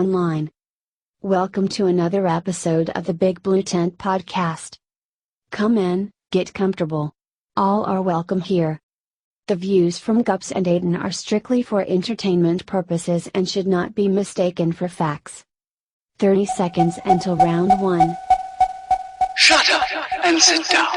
online. Welcome to another episode of the Big Blue Tent podcast. Come in, get comfortable. All are welcome here. The views from Gups and Aiden are strictly for entertainment purposes and should not be mistaken for facts. 30 seconds until round 1. Shut up and sit down.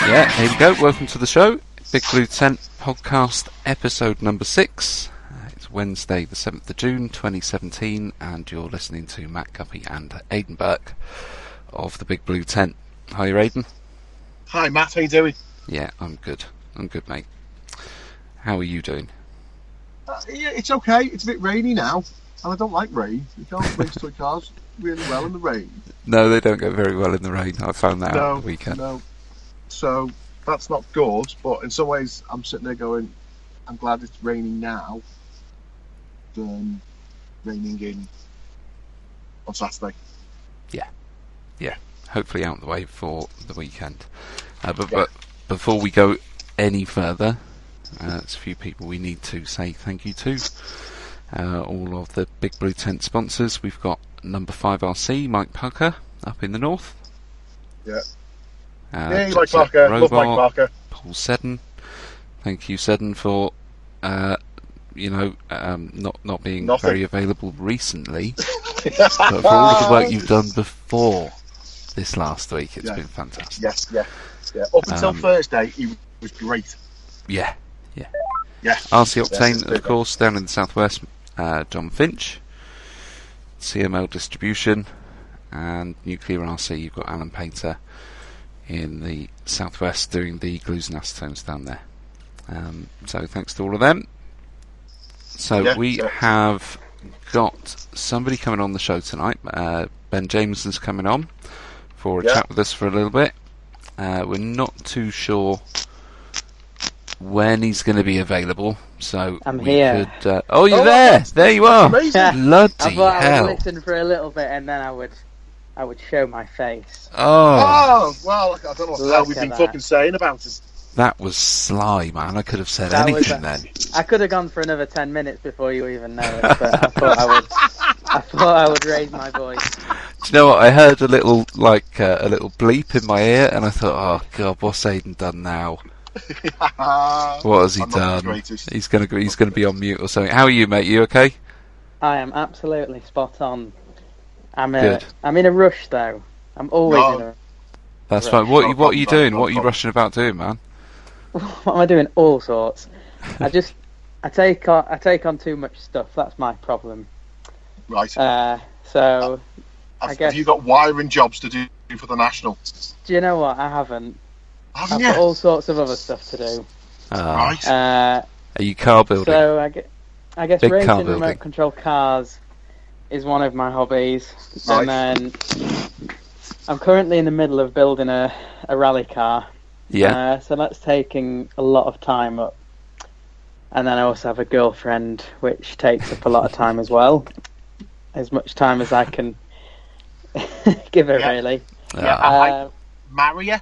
Yeah, here we go. Welcome to the show. Big Blue Tent podcast, episode number 6. It's Wednesday, the 7th of June, 2017, and you're listening to Matt Guppy and Aidan Burke of the Big Blue Tent. Hi, Aidan. Hi, Matt. How you doing? Yeah, I'm good. I'm good, mate. How are you doing? Yeah, it's okay. It's a bit rainy now, and I don't like rain. You can't race toy cars really well in the rain. No, they don't go very well in the rain. I found that out on the weekend. No. So that's not good, but in some ways I'm sitting there going, I'm glad it's raining now than raining on Saturday. Yeah. Hopefully out of the way for the weekend. But before we go any further, there's a few people we need to say thank you to. All of the Big Blue Tent sponsors. We've got number 5RC, Mike Parker, up in the north. Yeah. Mike Parker. Robot, Love Mike Parker. Paul Seddon. Thank you, Seddon, for not being very available recently, but for all of the work you've done before this last week, it's been fantastic. Yeah. Up until Thursday, he was great. Yeah. RC Octane, of course, down in the southwest. John Finch, CML Distribution, and Nuclear RC. You've got Alan Painter in the southwest doing the glues and acetones down there. So thanks to all of them. So we have got somebody coming on the show tonight. Ben Jameson's coming on for a chat with us for a little bit. We're not too sure when he's going to be available, so I'm here. Could, you're there! There you are! Amazing. Bloody I thought hell! I would listen for a little bit and then I would show my face. Oh, well, I don't know what the hell Look we've at been that. fucking saying about him. That was sly, man. I could have said That was anything then. I could have gone for another 10 minutes before you even know it, but I thought I would raise my voice. Do you know what? I heard a little bleep in my ear, and I thought, oh god, what's Aidan done now? What has he done? He's gonna be on mute or something. How are you, mate? You okay? I am absolutely spot on. Good. I'm in a rush though. I'm always in a rush. That's fine. What are you doing? What are you rushing about doing, man? What am I doing? All sorts. I take on too much stuff. That's my problem. Right. So I guess. Have you got wiring jobs to do for the National? Do you know what? I haven't. Haven't I've you? got all sorts of other stuff to do. Right. Are you car building? So I guess Big car racing building. remote control cars is one of my hobbies, Right. and then I'm currently in the middle of building a rally car. Yeah. So that's taking a lot of time up, and then I also have a girlfriend, which takes up a lot of time as well, as much time as I can give her, really. Marry you?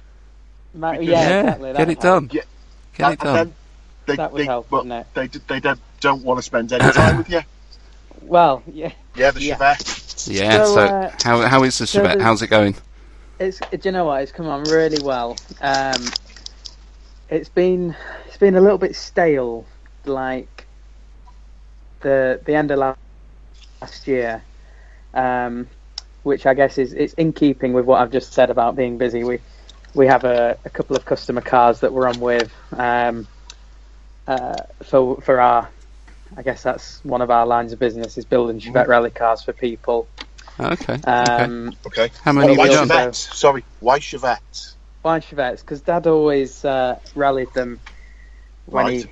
Exactly. Get it done. Yeah. Get it done. That would help, wouldn't it? They don't want to spend any time with you. Well, yeah. Yeah, the Chevette. Yeah. So how is the Chevette? How's it going? Do you know what? It's come on really well. It's been a little bit stale, like the end of last year, which I guess it's in keeping with what I've just said about being busy. We have a couple of customer cars that we're on with for our. I guess that's one of our lines of business is building Chevette rally cars for people. Okay. Okay. How many why have you done? Chevette? Sorry, why Chevette? Why Chevettes? Because Dad always rallied them when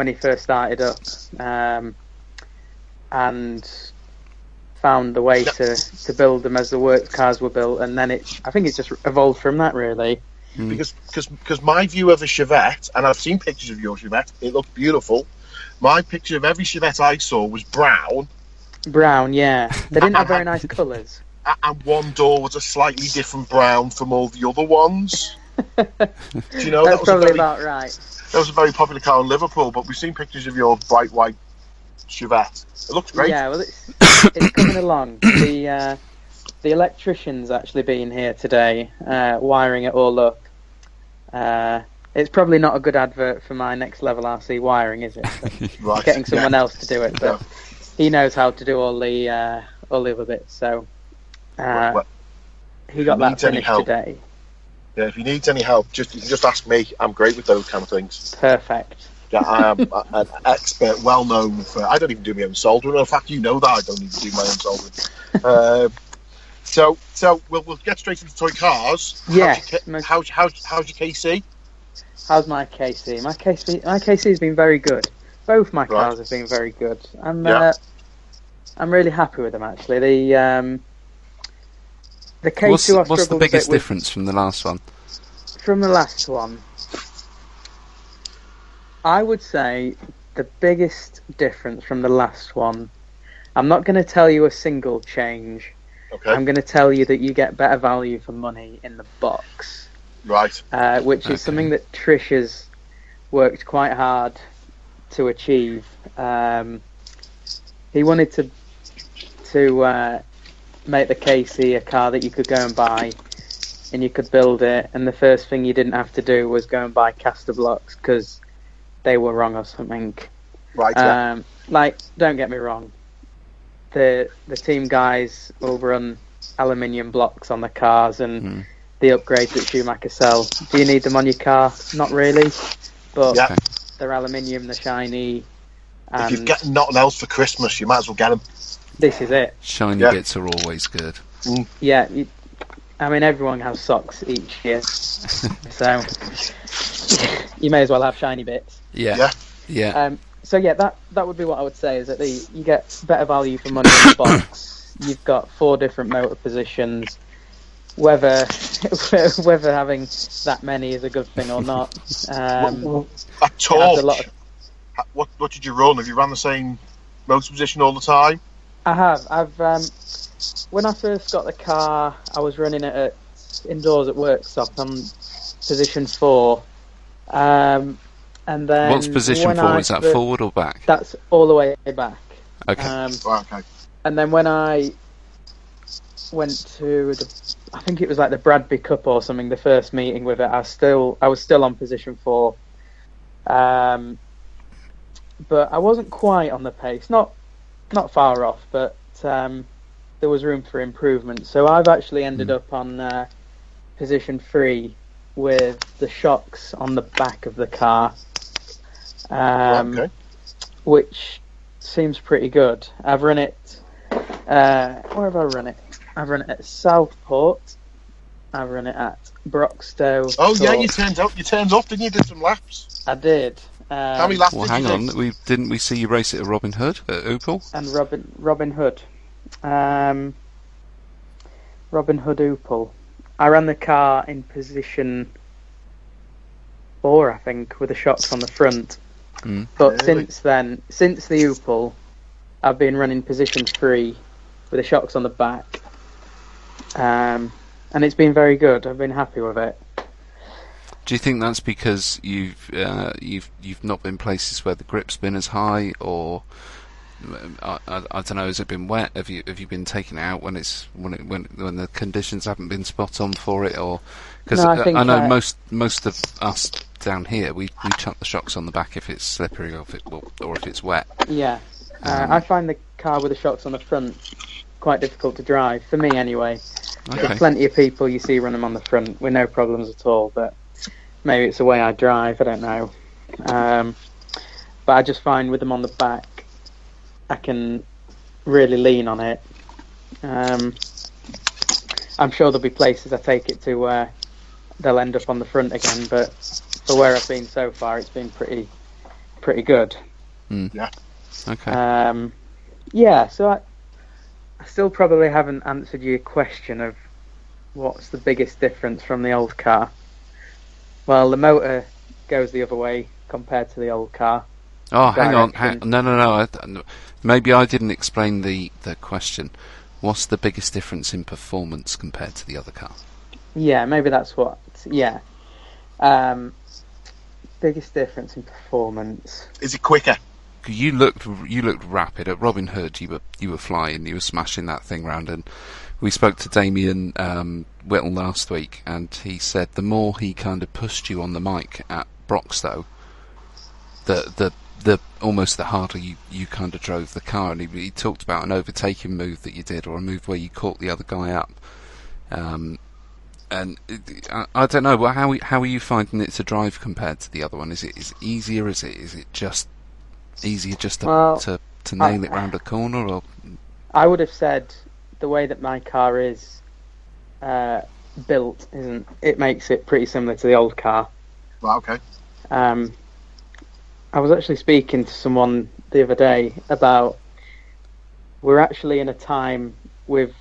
he first started up, and found the way to build them as the works cars were built, and then I think it just evolved from that, really. Because my view of a Chevette, and I've seen pictures of your Chevette, it looked beautiful. My picture of every Chevette I saw was brown. Brown, yeah. They didn't have very nice colours. And one door was a slightly different brown from all the other ones. Do you know, That's probably about right. That was a very popular car in Liverpool, but we've seen pictures of your bright white Chevette. It looks great. Yeah, well, it's coming along. The electrician's actually been here today, wiring it all up. It's probably not a good advert for my next level RC wiring, is it? Right. Getting someone else to do it, but he knows how to do all the other bits. So he got that finished today. Yeah, if he needs any help, you can just ask me. I'm great with those kind of things. Perfect. Yeah, I am an expert, well known for. I don't even do my own soldering. In fact, you know that I don't even do my own soldering. So we'll get straight into toy cars. Yes. How's your KC? How's my KC? My KC has been very good. Both my cars have been very good. I'm really happy with them, actually. The K2 what's the biggest difference from the last one? From the last one, I would say the biggest difference from the last one, I'm not going to tell you a single change. Okay. I'm going to tell you that you get better value for money in the box. Right. Which is something that Trish has worked quite hard to achieve. He wanted to make the KC a car that you could go and buy and you could build it, and the first thing you didn't have to do was go and buy caster blocks because they were wrong or something. Right. Yeah. Don't get me wrong, the team guys will run aluminium blocks on the cars and the upgrades that Schumacher sell. Do you need them on your car? Not really, but they're aluminium, they're shiny. If you've got nothing else for Christmas, you might as well get them. This is it. Shiny bits are always good. Yeah, everyone has socks each year, so you may as well have shiny bits. Yeah. So that would be what I would say, is that you get better value for money in the box. You've got 4 different motor positions. Whether having that many is a good thing or not. A torch. What did you run? Have you run the same motor position all the time? I have. When I first got the car, I was running it indoors at workshop on position 4. And then what's position 4? Is that forward or back? That's all the way back. Okay. Okay. And then when I went to I think it was like the Bradby Cup or something, the first meeting with it, I was still on position 4. But I wasn't quite on the pace, not far off, but there was room for improvement. So I've actually ended up on position 3 with the shocks on the back of the car, which seems pretty good. I've run it. Where have I run it? I've run it at Southport. I've run it at Broxtowe. Oh yeah, you turned up, didn't you? Did some laps. I did. How many laps did you do? Hang on, didn't we see you race it at Robin Hood at Opel? And Robin Hood. Robin Hood Opel. I ran the car in position 4, I think, with the shocks on the front. But since then, since the Opel, I've been running position 3 with the shocks on the back. And it's been very good. I've been happy with it. Do you think that's because you've not been places where the grip's been as high, or I don't know? Has it been wet? Have you been taking it out when the conditions haven't been spot on for it, or because I know most of us down here we chuck the shocks on the back if it's slippery or if it's wet. Yeah, I find the car with the shocks on the front quite difficult to drive, for me anyway. Okay. There's plenty of people you see run them on the front with no problems at all, but maybe it's the way I drive, I don't know. But I just find with them on the back, I can really lean on it. I'm sure there'll be places I take it to where they'll end up on the front again, but for where I've been so far, it's been pretty good. Yeah. Okay. Yeah, so I still probably haven't answered your question of what's the biggest difference from the old car. Well, the motor goes the other way compared to the old car. Oh, hang on. Direction. No. Maybe I didn't explain the question. What's the biggest difference in performance compared to the other car? Yeah, maybe that's what. Yeah. Biggest difference in performance. Is it quicker? You looked rapid at Robin Hood. You were flying. You were smashing that thing round. And we spoke to Damien Whittle last week, and he said the more he kind of pushed you on the mic at Broxtowe, the almost the harder you kind of drove the car. And he talked about an overtaking move that you did, or a move where you caught the other guy up. And I don't know. Well, how are you finding it to drive compared to the other one? Is it easier? Is it just easier just to nail it round a corner? Or I would have said the way that my car is built it makes it pretty similar to the old car. Right. Okay. I was actually speaking to someone the other day about we're actually in a time with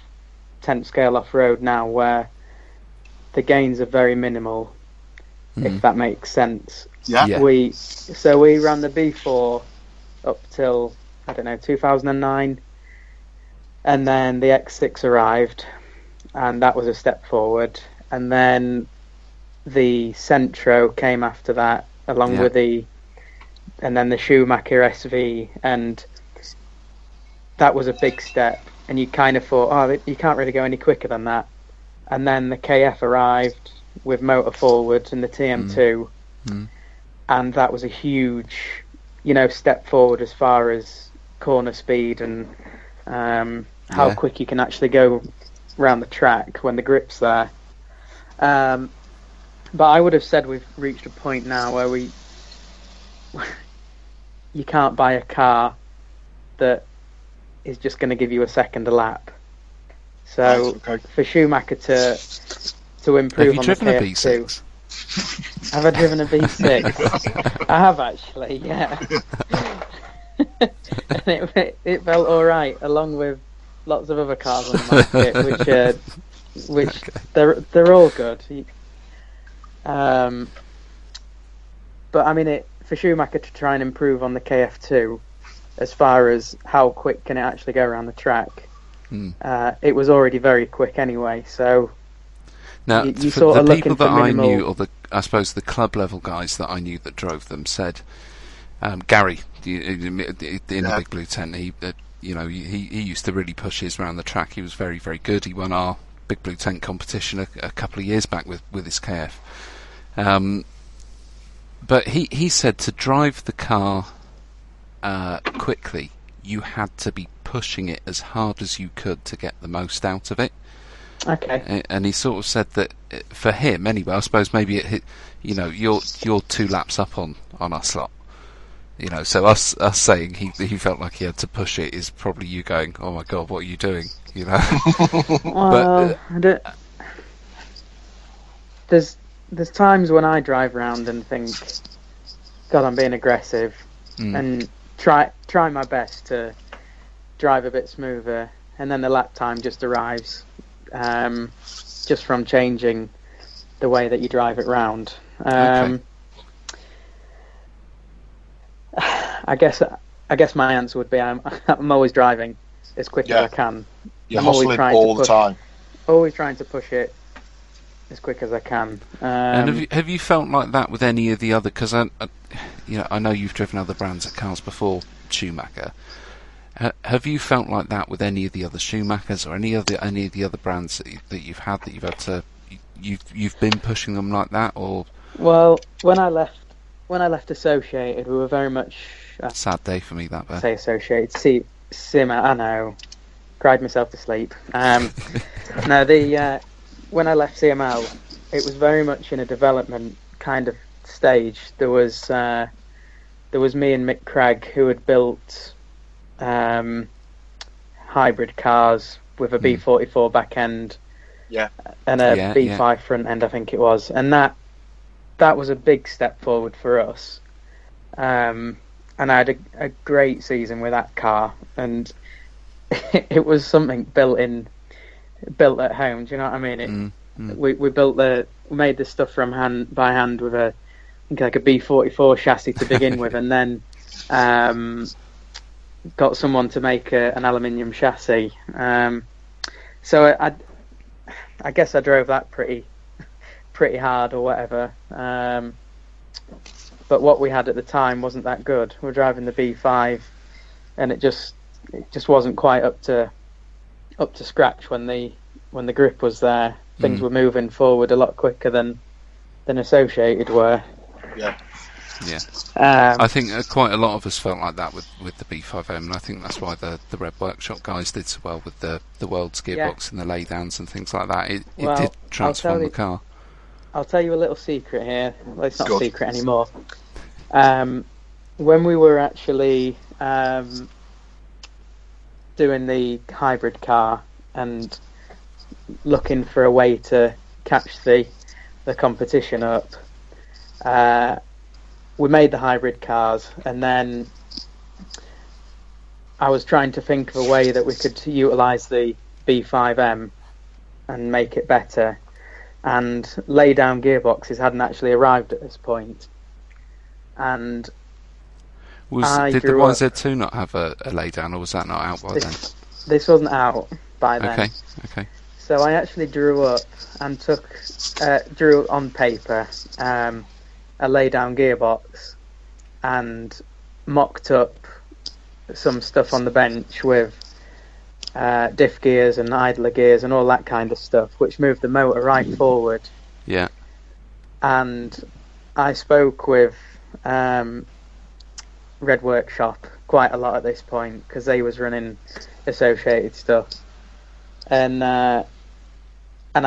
10th scale off-road now where the gains are very minimal, if that makes sense. Yeah. We ran the B4 up till 2009, and then the X6 arrived, and that was a step forward. And then the Centro came after that, along with and then the Schumacher SV, and that was a big step. And you kind of thought, you can't really go any quicker than that. And then the KF arrived with motor forward and the TM2, and that was a huge, step forward as far as corner speed and how quick you can actually go around the track when the grip's there. But I would have said we've reached a point now where you can't buy a car that is just going to give you a second a lap. So for Schumacher to improve on the KF2, have you driven a B6? Have I driven a B6? I have actually, yeah. And it felt all right, along with lots of other cars on the market, which they're all good. But I mean, for Schumacher to try and improve on the KF2, as far as how quick can it actually go around the track. It was already very quick anyway, so now you for sort the of people that minimal... I knew, or I suppose the club level guys that I knew that drove them said, Gary in the Big Blue Tent, he used to really push his around the track. He was very, very good. He won our Big Blue Tent competition a couple of years back with his KF. But he said to drive the car quickly, you had to be pushing it as hard as you could to get the most out of it. Okay. And he sort of said that for him, anyway, I suppose maybe it hit, you're 2 laps up on our slot. So us saying he felt like he had to push it is probably you going, oh my God, what are you doing? Well, there's times when I drive around and think, God, I'm being aggressive, and try my best to drive a bit smoother, and then the lap time just arrives, just from changing the way that you drive it round. Okay. I guess my answer would be I'm always driving as quick as I can. You're I'm always hustling trying all to the time. Always trying to push it as quick as I can. And have you felt like that with any of the other? Because I know you've driven other brands of cars before Schumacher. Have you felt like that with any of the other Schumachers or any of the other brands that you've had to you've been pushing them like that? Or well, when I left Associated, we were very much sad day for me that day. Say Associated, Sim. I know, cried myself to sleep. No, when I left CML, it was very much in a development kind of stage. There was me and Mick Craig who had built hybrid cars with a B44 back end, and a B5 front end, I think it was, and that was a big step forward for us. And I had a great season with that car, and it was something built at home. Do you know what I mean? We made the stuff by hand with I think like a B44 chassis to begin with, and then got someone to make an aluminium chassis. So I guess I drove that pretty hard or whatever. But what we had at the time wasn't that good. We were driving the B5, and it just wasn't quite up to scratch when the grip was there. Things were moving forward a lot quicker than Associated were. Yeah. I think quite a lot of us felt like that with the B5M, and I think that's why the Red Workshop guys did so well with the World's gearbox and the laydowns and things like that. It did transform the car. I'll tell you a little secret here. Well, it's not a secret anymore. When we were actually doing the hybrid car and looking for a way to catch the competition up, we made the hybrid cars, and then I was trying to think of a way that we could utilise the B5M and make it better, and lay down gearboxes hadn't actually arrived at this point. And did the YZ2 not have a lay down, or was that not out by then? This wasn't out by then. Okay. So I actually drew up and drew on paper a lay down gearbox and mocked up some stuff on the bench with diff gears and idler gears and all that kind of stuff, which moved the motor right forward. Yeah. And I spoke with Red Workshop quite a lot at this point, because they was running Associated stuff, and I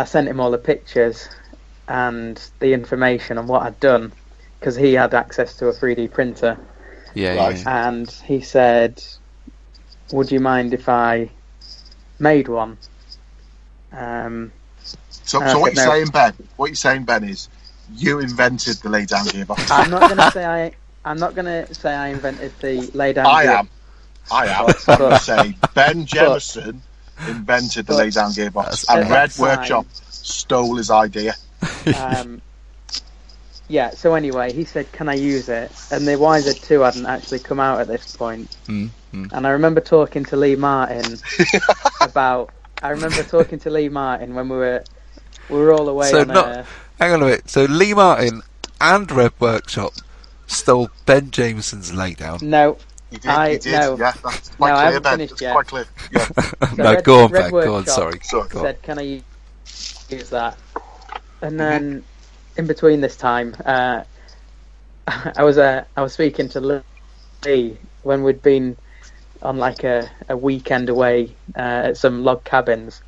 sent him all the pictures and the information on what I'd done, because he had access to a 3D printer. Yeah. And he said, would you mind if I made one? So what you're saying, Ben? What you're saying, Ben, is you invented the lay down gearbox. I'm not going to say I invented the lay down. I am. I'm going to say Ben Jemison invented the lay down gearbox, and Red Workshop stole his idea. Yeah, so anyway, he said, can I use it? And the YZ2 hadn't actually come out at this point. And I remember talking to Lee Martin when we were all away hang on a minute. So Lee Martin and Red Workshop stole Ben Jameson's laydown. No. He did. No. Yeah, that's quite clear, Ben. It's quite clear. Yeah. So go on, Ben. Go on, sorry. Said, can I use that? And then, in between this time, I was speaking to Lee when we'd been on like a weekend away at some log cabins,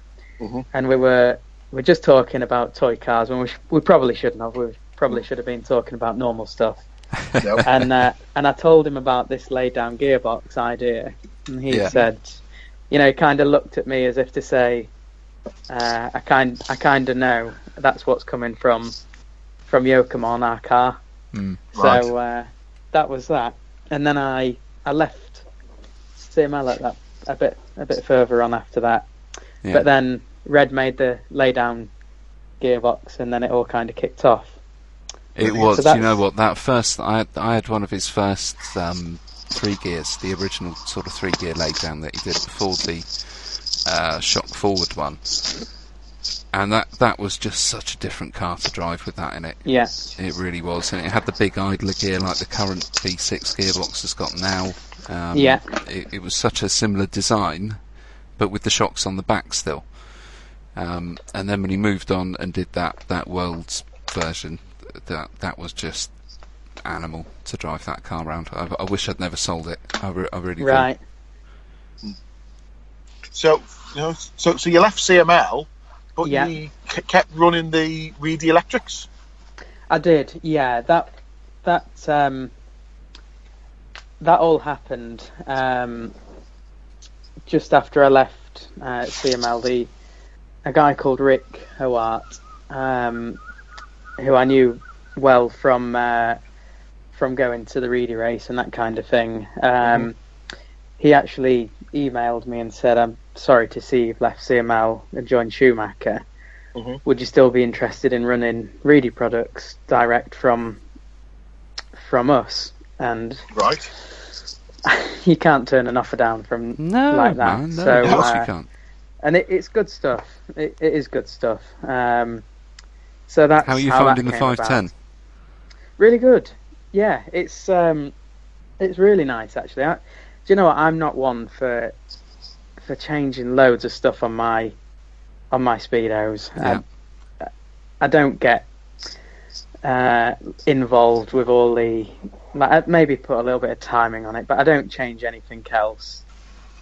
and we're just talking about toy cars when we probably shouldn't have. We probably should have been talking about normal stuff. And I told him about this lay down gearbox idea, and he said, he kind of looked at me as if to say, I kind of know that's what's coming from Yokomo on our car. So that was that, and then I left CML at that a bit further on after that. But then Red made the lay down gearbox, and then it all kind of kicked off. It was, you know what, that first, I had one of his first 3 gears, the original sort of 3 gear laydown that he did before the shock forward one. And that was just such a different car to drive with that in it. Yeah. It really was. And it had the big idler gear like the current V6 gearbox has got now. It was such a similar design, but with the shocks on the back still. And then when he moved on and did that World's version, that was just animal to drive that car around. I wish I'd never sold it. I really do. Right. So you left CML, but you kept running the Reedy Electrics. I did. Yeah. That all happened just after I left CML. A guy called Rick Howart, who I knew well from going to the Reedy race and that kind of thing. He actually emailed me and said, "I'm sorry to see you've left CML and joined Schumacher. Mhm. Would you still be interested in running Reedy products direct from us?" And Right. you can't turn an offer down from No, like that. man, no, So, of course you can't. and it's good stuff. It is good stuff. So that's How are you how finding that the came 510? about. Really good. Yeah, it's really nice actually. Do you know what? I'm not one for changing loads of stuff on my speedos. Yeah. I don't get involved with all the. Like, I'd maybe put a little bit of timing on it, but I don't change anything else.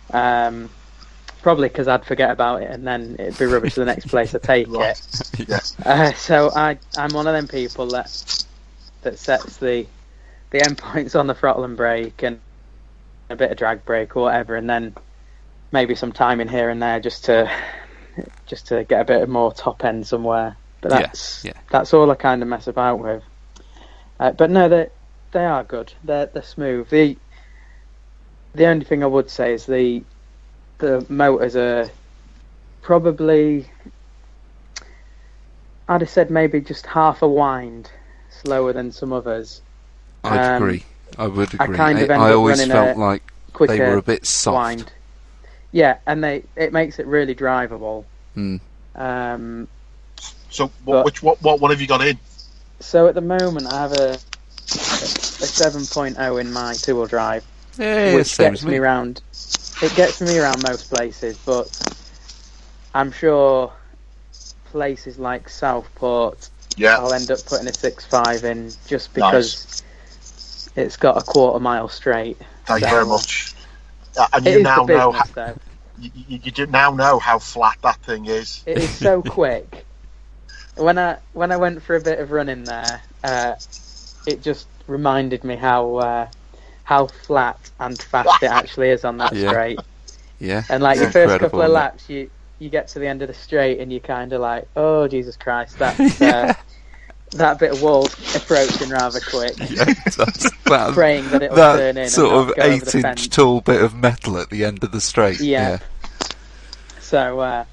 Probably because I'd forget about it and then it'd be rubbish to the next place I take Right. it. Yeah. So I'm one of them people that sets the endpoints on the throttle and brake and a bit of drag brake or whatever, and then maybe some timing here and there just to get a bit more top end somewhere. But that's all I kind of mess about with. But no, they are good. They're smooth. The only thing I would say is the motors are probably, I'd have said maybe just half a wind slower than some others. I'd agree. I would agree. I kind of end I up always running felt a like quicker they were a bit soft. wind. Yeah, and it makes it really drivable. So what one have you got in? So at the moment I have a 7.0 in my two-wheel drive, Yeah, which same gets as me me. around. It gets me around most places, but I'm sure places like Southport, Yeah. I'll end up putting a 6.5 in just because it's got a quarter mile straight. Thank you very much. And It you is now the know business, though. you do now know how flat that thing is. It is so quick. When I went for a bit of running there, it just reminded me how flat and fast it actually is on that straight. Yeah. And like it's your first couple of incredible, laps, you get to the end of the straight and you kind of like, oh Jesus Christ, that's that bit of wall approaching rather quick. Yeah, that, praying that it'll turn in sort and not of go over the 8-inch fence. tall bit of metal at the end of the straight. Yeah. So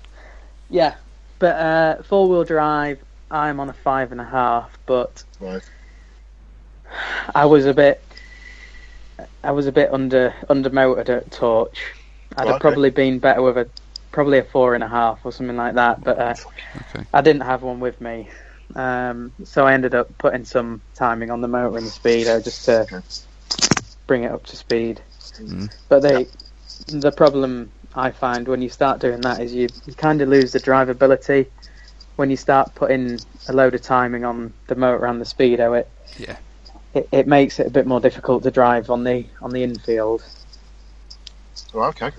but four-wheel drive, I'm on a 5.5, but Right. I was a bit under motored at Torch. I'd have probably been better with probably a 4.5 or something like that, but I didn't have one with me. So I ended up putting some timing on the motor and the speedo just to bring it up to speed. But the problem I find when you start doing that is you kind of lose the drivability when you start putting a load of timing on the motor and the speedo. It makes it a bit more difficult to drive on the infield. Oh, okay.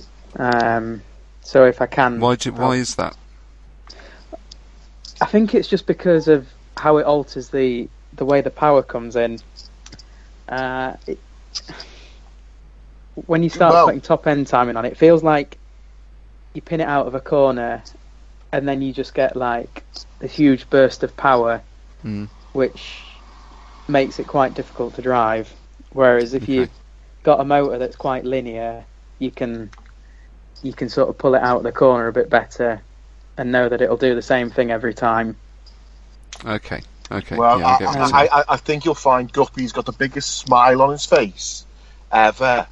So if I can, Why is that? I think it's just because of how it alters the way the power comes in. When you start putting top end timing on it, feels like you pin it out of a corner and then you just get like a huge burst of power, which makes it quite difficult to drive. Whereas if you've got a motor that's quite linear, you can sort of pull it out of the corner a bit better and know that it'll do the same thing every time. Okay. Well, Yeah, I think you'll find Guppy's got the biggest smile on his face ever,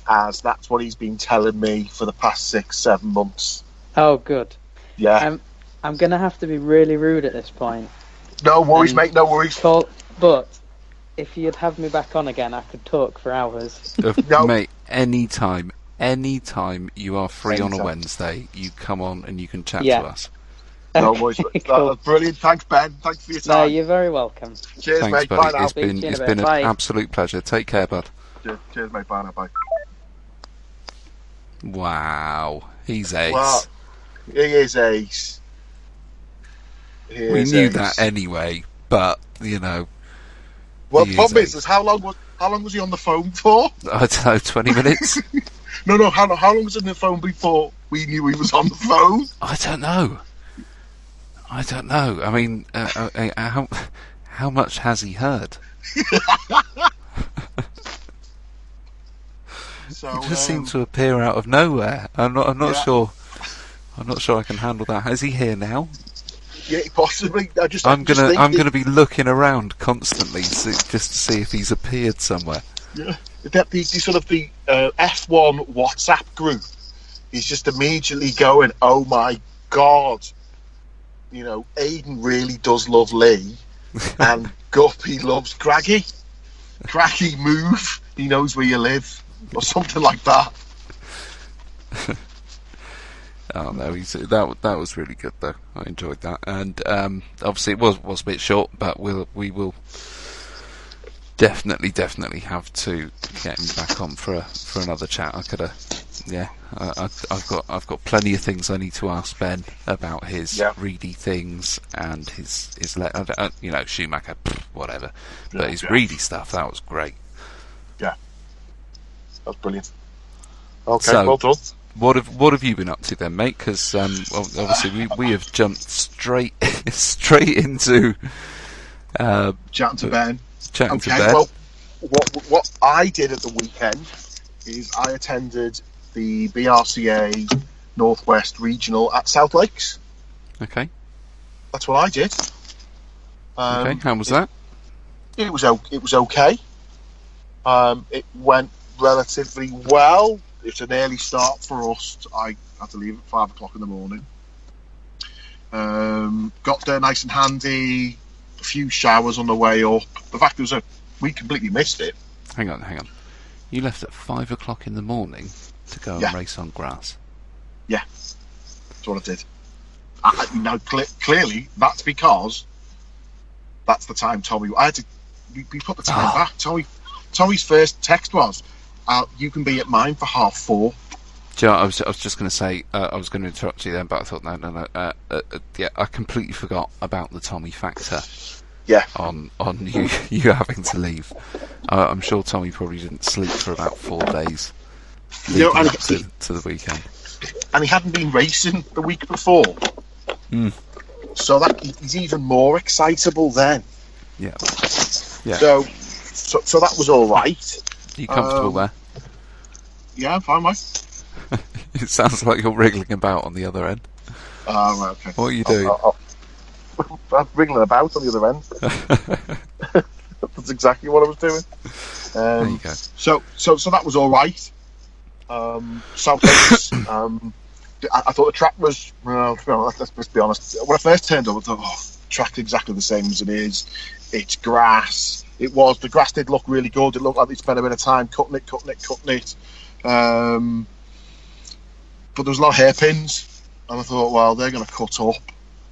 as that's what he's been telling me for the past 6-7 months. Oh, good. Yeah. I'm going to have to be really rude at this point. No worries, mate, no worries. But if you'd have me back on again, I could talk for hours. Mate, anytime you are free on a Wednesday, you come on and you can chat to us. No worries. Cool. Brilliant. Thanks, Ben. Thanks for your time. No, you're very welcome. Cheers, Thanks, mate. buddy. Bye now. It's been an absolute pleasure. Take care, bud. Cheers, mate. Bye now. Bye. Wow. He's ace. Well, he is ace. We knew that anyway, but, you know... Well, the problem is how long was he on the phone for? I don't know, 20 minutes? No, how long was he on the phone before we knew he was on the phone? I don't know. I mean, how much has he heard? So He just seemed to appear out of nowhere. I'm not Yeah. sure. I'm not sure I can handle that. Is he here now? yeah, possibly. I'm gonna be looking around constantly just to see if he's appeared somewhere. Yeah, the sort of the F1 WhatsApp group. He's just immediately going, "Oh my god, you know, Aiden really does love Lee, and Guppy loves Craggy. Craggy move. He knows where you live, or something like that." Oh no, that was really good though. I enjoyed that, and obviously it was a bit short, but we will definitely have to get him back on for another chat. I've got plenty of things I need to ask Ben about his Reedy things and his Schumacher, whatever, but his Reedy stuff, that was great. Yeah, that's brilliant. Okay, so, well done. What have you been up to then, mate? Because obviously we have jumped straight into Chatting to Ben. To Ben. Well, what I did at the weekend is I attended the BRCA Northwest Regional at South Lakes. Okay. That's what I did. Okay. How was that? It was okay. It went relatively well. It's an early start for us. I had to leave at 5 o'clock in the morning. Got there nice and handy. A few showers on the way up. The fact we completely missed it. Hang on. You left at 5 o'clock in the morning to go and race on grass. Yeah, that's what I did. Clearly, that's because that's the time Tommy. We put the time back. Tommy's first text was, "You can be at mine for 4:30." Do you know, I was just going to say, I was going to interrupt you then, but I thought no. I completely forgot about the Tommy factor. Yeah. On you having to leave. I'm sure Tommy probably didn't sleep for about 4 days leading up to the weekend. And he hadn't been racing the week before. So that he's even more excitable then. Yeah. So that was all right. Are you comfortable there? Yeah, I'm fine, mate. It sounds like you're wriggling about on the other end. Right, okay. What are you doing? I'm wriggling about on the other end. That's exactly what I was doing. There you go. So that was all right. South Lakes. I thought the track was. Well, let's be honest. When I first turned up, I thought, track's exactly the same as it is. It's grass. The grass did look really good. It looked like they spent a bit of time cutting it. But there was a lot of hairpins, and I thought, well, they're going to cut up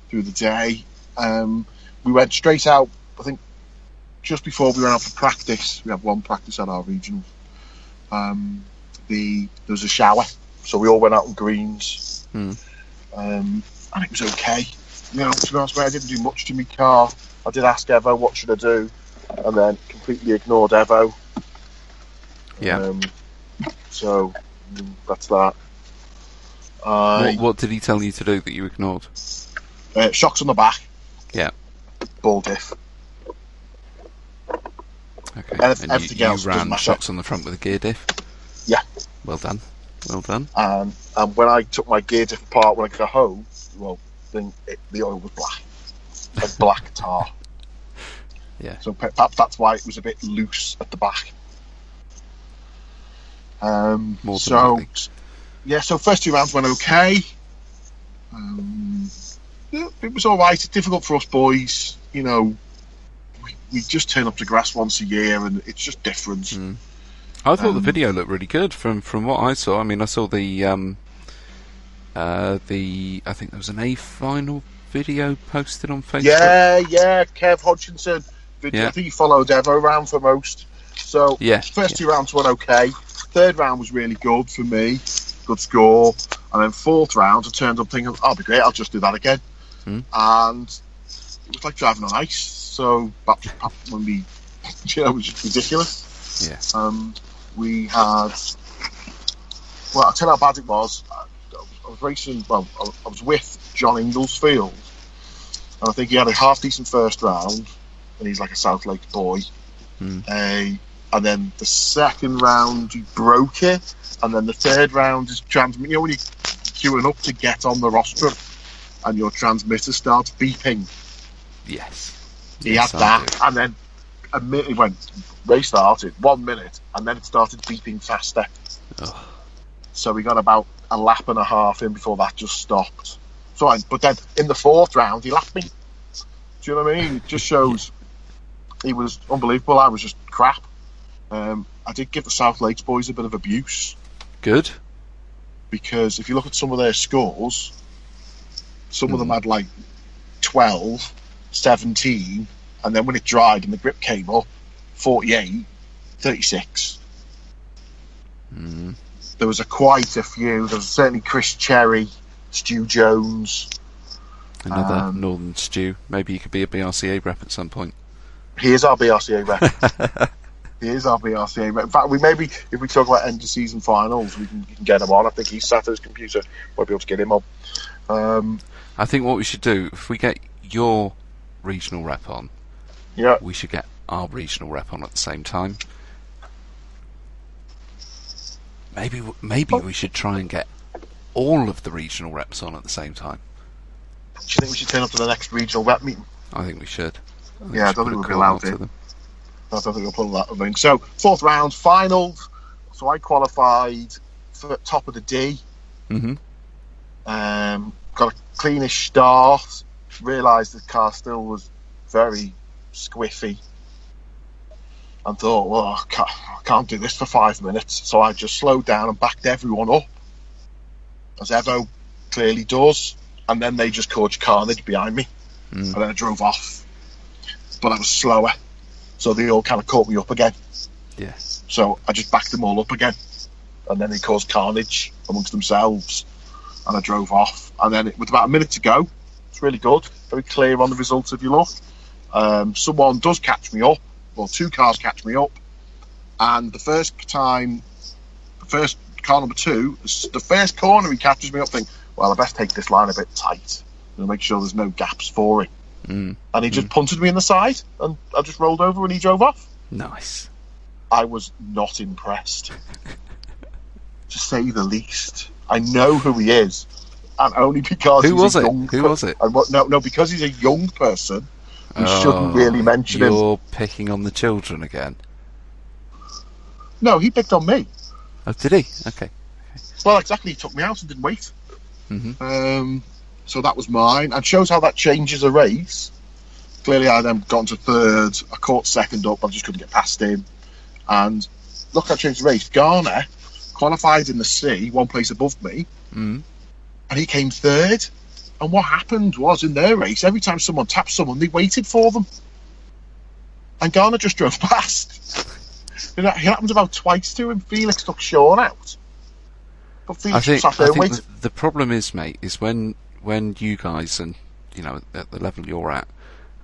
through the day. We went straight out. I think just before we went out for practice, we had one practice at our regional. There was a shower, so we all went out on greens, and it was okay. You know, to be honest, I didn't do much to my car. I did ask Evo what should I do, and then completely ignored Evo. Yeah. So that's that. What did he tell you to do that you ignored? Shocks on the back. Yeah. Ball diff. Okay. Everything you else ran shocks on the front with a gear diff? Yeah. Well done. And when I took my gear diff apart when I got home, then the oil was black. Like black tar. Yeah. So perhaps that's why it was a bit loose at the back. So first 2 rounds went okay. It was all right. It's difficult for us boys. You know, we just turn up to grass once a year, and it's just different. I thought the video looked really good from what I saw. I mean, I saw the I think there was an A final video posted on Facebook. Yeah, Kev Hodgkinson. Yeah. I think he followed Evo around for most. So first 2 rounds went okay. Third round was really good for me. Good score. And then fourth round, I turned up thinking, I'll be great, I'll just do that again. And it was like driving on ice. So that when we, it was just ridiculous. Yeah. We had, well, I'll tell you how bad it was. I was racing, I was with John Inglesfield. And I think he had a half decent first round. And he's like a South Lakes boy. and then the second round he broke it, and then the third round is transmit. You know when you're queuing up to get on the rostrum, and your transmitter starts beeping. Yes. He Yes, had I that, do. and then a minute when race started, 1 minute, and then it started beeping faster. Oh. So we got about a lap and a half in before that just stopped. But then in the fourth round, he lapped me. Do you know what I mean? It just shows he was unbelievable. I was just crap. I did give the South Lakes boys a bit of abuse. Good. Because if you look at some of their scores, some of them had like 12, 17, and then when it dried and the grip came up, 48, 36. Mm. There was quite a few. There was certainly Chris Cherry, Stu Jones. Another Northern Stew. Maybe you could be a BRCA rep at some point. He is our BRCA rep. He is our BRCA rep. In fact, if we talk about end of season finals, we can get him on. I think he's sat at his computer. Might be able to get him on. I think what we should do, if we get your regional rep on, we should get our regional rep on at the same time. Maybe we should try and get all of the regional reps on at the same time. Do you think we should turn up to the next regional rep meeting? I think we should. I don't think we'll be allowed in. I don't think we'll pull that thing. So, fourth round, final. So I qualified for top of the D. Mm-hmm. Got a cleanish start. Realised the car still was very squiffy. And thought, well, I can't do this for 5 minutes. So I just slowed down and backed everyone up, as Evo clearly does. And then they just caused carnage behind me. And then I drove off. But I was slower. So they all kind of caught me up again. Yeah. So I just backed them all up again. And then they caused carnage amongst themselves. And I drove off. And then with about a minute to go, it's really good. Very clear on the results if you look. Someone does catch me up. Well, 2 cars catch me up. And the first car number 2, the first corner he catches me up, think, well, I best take this line a bit tight and make sure there's no gaps for it. And he just punted me in the side, and I just rolled over and he drove off. Nice. I was not impressed, to say the least. I know who he is, and only because Who was it? No, because he's a young person. We shouldn't really mention him. You're picking on the children again. No, he picked on me. Oh, did he? Okay. Well, exactly. He took me out and didn't wait. Mm-hmm. So that was mine. And shows how that changes a race. Clearly, I then got into third. I caught second up. I just couldn't get past him. And look how I changed the race. Garner qualified in the C, 1 place above me. And he came third. And what happened was, in their race, every time someone tapped someone, they waited for them. And Garner just drove past. It happened about twice to him. Felix took Sean out. But Felix sat there and waited. The problem is, mate, is when you guys, and at the level you're at,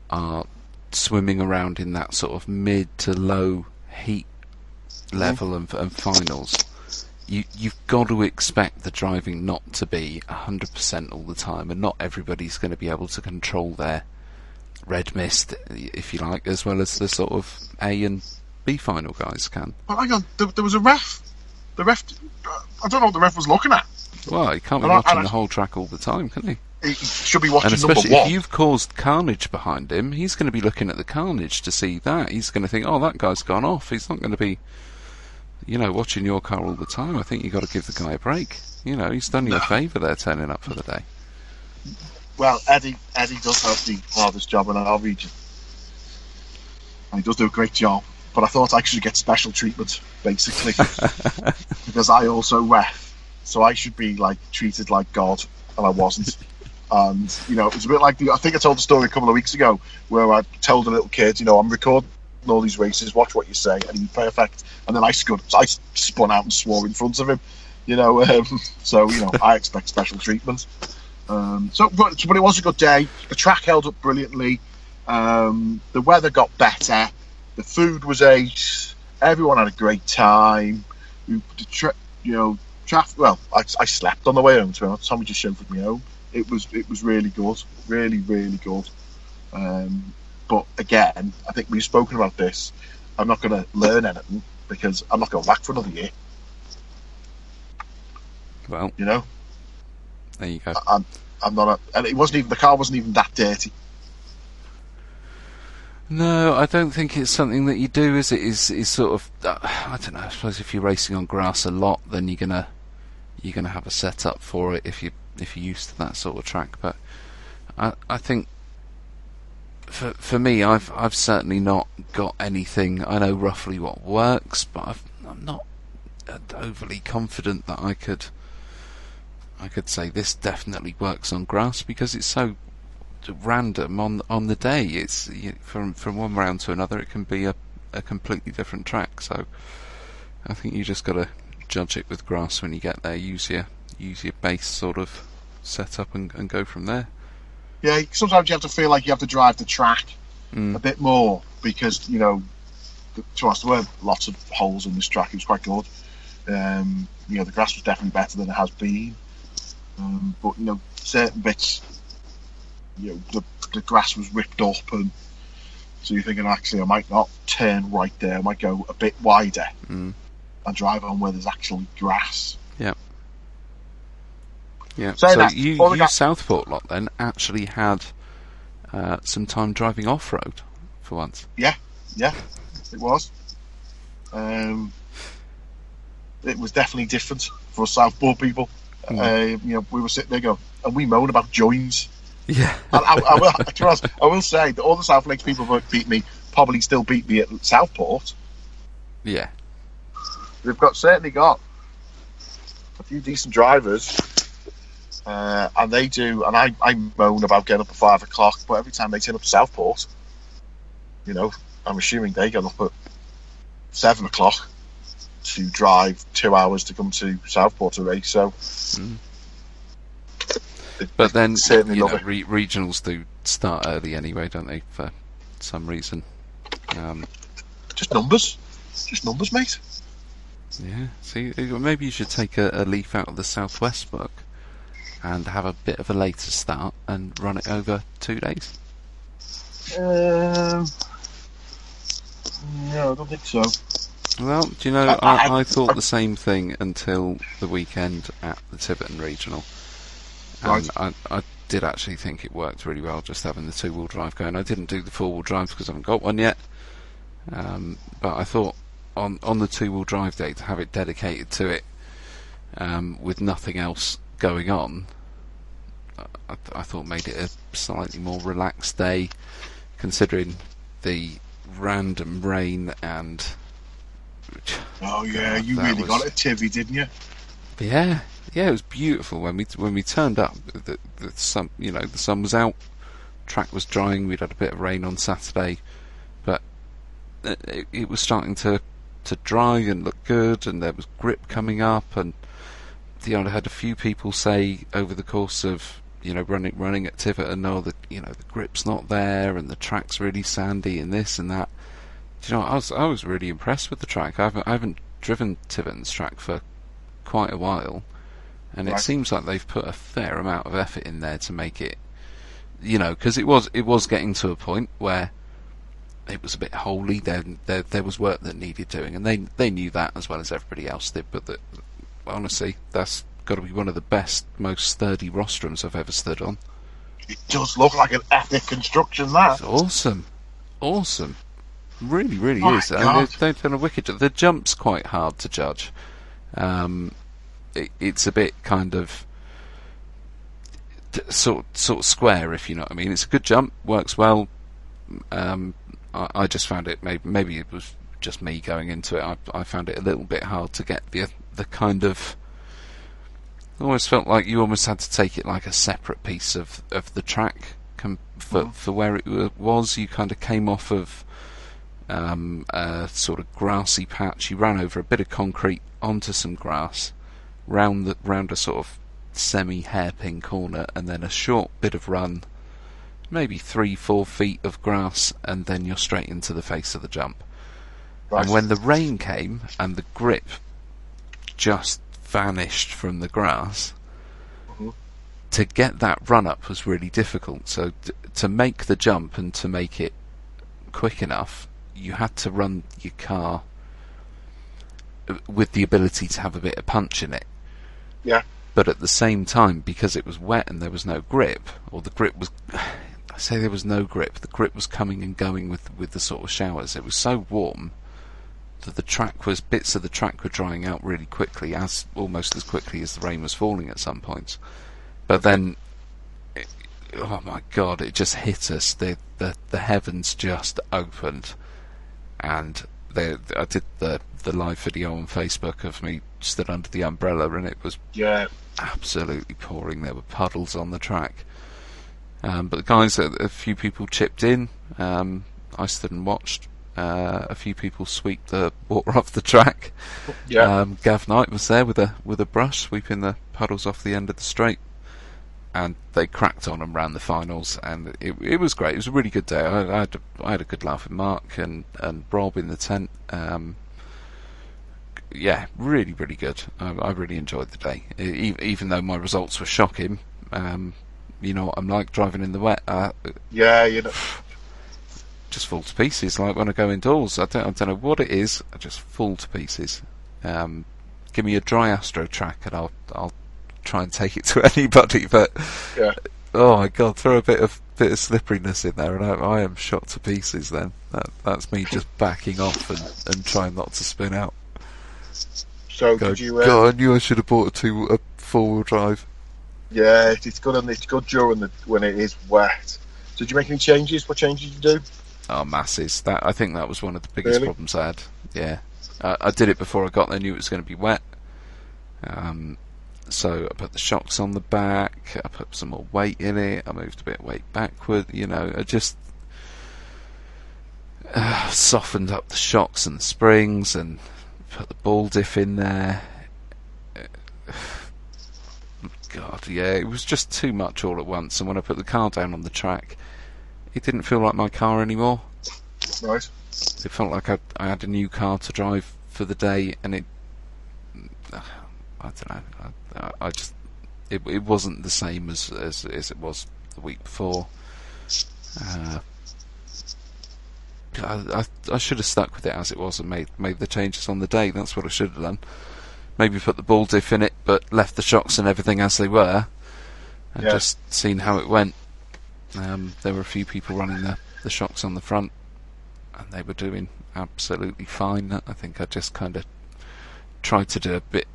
are swimming around in that sort of mid to low heat level and finals, you've got to expect the driving not to be 100% all the time, and not everybody's going to be able to control their red mist, if you like, as well as the sort of A and B final guys can. Well, hang on, there was a ref. The ref, I don't know what the ref was looking at. Well, he can't be watching the whole track all the time, can he? He should be watching and especially number 1. If you've caused carnage behind him, he's going to be looking at the carnage to see that. He's going to think, oh, that guy's gone off. He's not going to be, watching your car all the time. I think you've got to give the guy a break. He's done you a favour there turning up for the day. Well, Eddie does have the hardest job in our region. And he does do a great job. But I thought I should get special treatment, basically. Because I also ref. So I should be treated like God, and I wasn't. And it was a bit like I think I told the story a couple of weeks ago where I told the little kid, I'm recording all these races, watch what you say, and he was perfect. And then I spun out and swore in front of him. So I expect special treatment. But it was a good day. The track held up brilliantly. The weather got better. The food was ace. Everyone had a great time. I slept on the way home. To be honest, Tommy just chauffeured me home. It was really good, really, really good. But again, I think we've spoken about this. I'm not going to learn anything because I'm not going back for another year. Well, You know, there you go. I'm not, and the car wasn't even that dirty. No, I don't think it's something that you do. Is it? Is sort of I don't know. I suppose if you're racing on grass a lot, then you're gonna have a setup for it if you're used to that sort of track. But I think for me, I've certainly not got anything. I know roughly what works, but I'm not overly confident that I could say this definitely works on grass because it's so random on the day. It's from one round to another. It can be a completely different track. So I think you just got to judge it with grass when you get there. Use your base sort of setup and go from there. Yeah, sometimes you have to feel like you have to drive the track a bit more because to us there were lots of holes in this track. It was quite good. The grass was definitely better than it has been. But certain bits, the grass was ripped up, and so you're thinking, actually, I might not turn right there. I might go a bit wider and drive on where there's actually grass. Yeah. Yeah. So you Southport lot then actually had some time driving off road for once. Yeah, it was. It was definitely different for us Southport people. We were sitting there going, and we moan about joins. Yeah. And I will say that all the South Lakes people who beat me probably still beat me at Southport. Yeah. They've certainly got a few decent drivers, and they do. And I moan about getting up at 5 o'clock, but every time they turn up to Southport, I'm assuming they get up at 7 o'clock to drive 2 hours to come to Southport to race. So. But then, regionals do start early anyway, don't they, for some reason? Just numbers, mate. Yeah, see, maybe you should take a leaf out of the Southwest book and have a bit of a later start and run it over 2 days. No, I don't think so. Well, do you know, I thought the same thing until the weekend at the Tiverton Regional. And Right. I did actually think it worked really well, just having the two-wheel drive going. I didn't do the four-wheel drive because I haven't got one yet. But I thought on the two-wheel drive day to have it dedicated to it with nothing else going on, I thought made it a slightly more relaxed day, considering the random rain and... Oh yeah, you really got it at Tivy, didn't you? Yeah, it was beautiful when we turned up. The sun, the sun was out, track was drying. We'd had a bit of rain on Saturday, but it was starting to dry and look good, and there was grip coming up. And I had a few people say over the course of running at Tiverton, the grip's not there, and the track's really sandy, and this and that. I was really impressed with the track. I haven't driven Tiverton's track for quite a while, and Right. It seems like they've put a fair amount of effort in there to make it, because it was getting to a point where it was a bit holey. There was work that needed doing, and they knew that as well as everybody else did. But honestly, that's got to be one of the best, most sturdy rostrums I've ever stood on. It does look like an epic construction, that. It's awesome. Really, really My is. God. They've done a wicked job. The jump's quite hard to judge. It's a bit kind of sort of square, if you know what I mean. It's a good jump, works well. I just found it, maybe it was just me going into it. I found it a little bit hard to get the kind of. I always felt like you almost had to take it like a separate piece of the track for where it was. You kind of came off of a sort of grassy patch. You ran over a bit of concrete onto some grass, round a sort of semi-hairpin corner, and then a short bit of run, maybe 3-4 feet of grass, and then you're straight into the face of the jump. Right. And when the rain came and the grip just vanished from the grass, to get that run up was really difficult. So to make the jump and to make it quick enough, you had to run your car with the ability to have a bit of punch in it. Yeah. But at the same time, because it was wet and there was no grip, or the grip was... I say there was no grip. The grip was coming and going with the sort of showers. It was so warm that bits of the track were drying out really quickly, almost as quickly as the rain was falling at some points. But then, oh my God, it just hit us. The heavens just opened, and I did the live video on Facebook of me stood under the umbrella, and it was absolutely pouring. There were puddles on the track. But the guys, a few people chipped in. I stood and watched. A few people sweep the water off the track. Yeah. Gav Knight was there with a brush, sweeping the puddles off the end of the straight, and they cracked on and ran the finals. And it was great. It was a really good day. I had a good laugh with Mark and Rob in the tent. Yeah, really, really good. I really enjoyed the day, even though my results were shocking. You know what I'm like driving in the wet. Just fall to pieces. Like when I go indoors, I don't know what it is. I just fall to pieces. Give me a dry Astro track, and I'll try and take it to anybody. But oh my God, throw a bit of slipperiness in there, and I am shot to pieces. Then that's me just backing off and trying not to spin out. So did you? God, I knew I should have bought a 4-wheel drive. Yeah, it's good, and it's good during when it is wet. Did you make any changes? What changes did you do? Oh, masses. I think that was one of the biggest problems I had. Yeah, I did it before I got there. Knew it was going to be wet. So I put the shocks on the back. I put some more weight in it. I moved a bit of weight backward. You know, I just softened up the shocks and the springs and put the ball diff in there. God, yeah, it was just too much all at once. And when I put the car down on the track, it didn't feel like my car anymore. Right. It felt like I had a new car to drive for the day, and I don't know. I just it wasn't the same as it was the week before. I should have stuck with it as it was and made the changes on the day. That's what I should have done. Maybe put the ball diff in it, but left the shocks and everything as they were, and just seen how it went. There were a few people running the shocks on the front, and they were doing absolutely fine. I think I just kind of tried to do a bit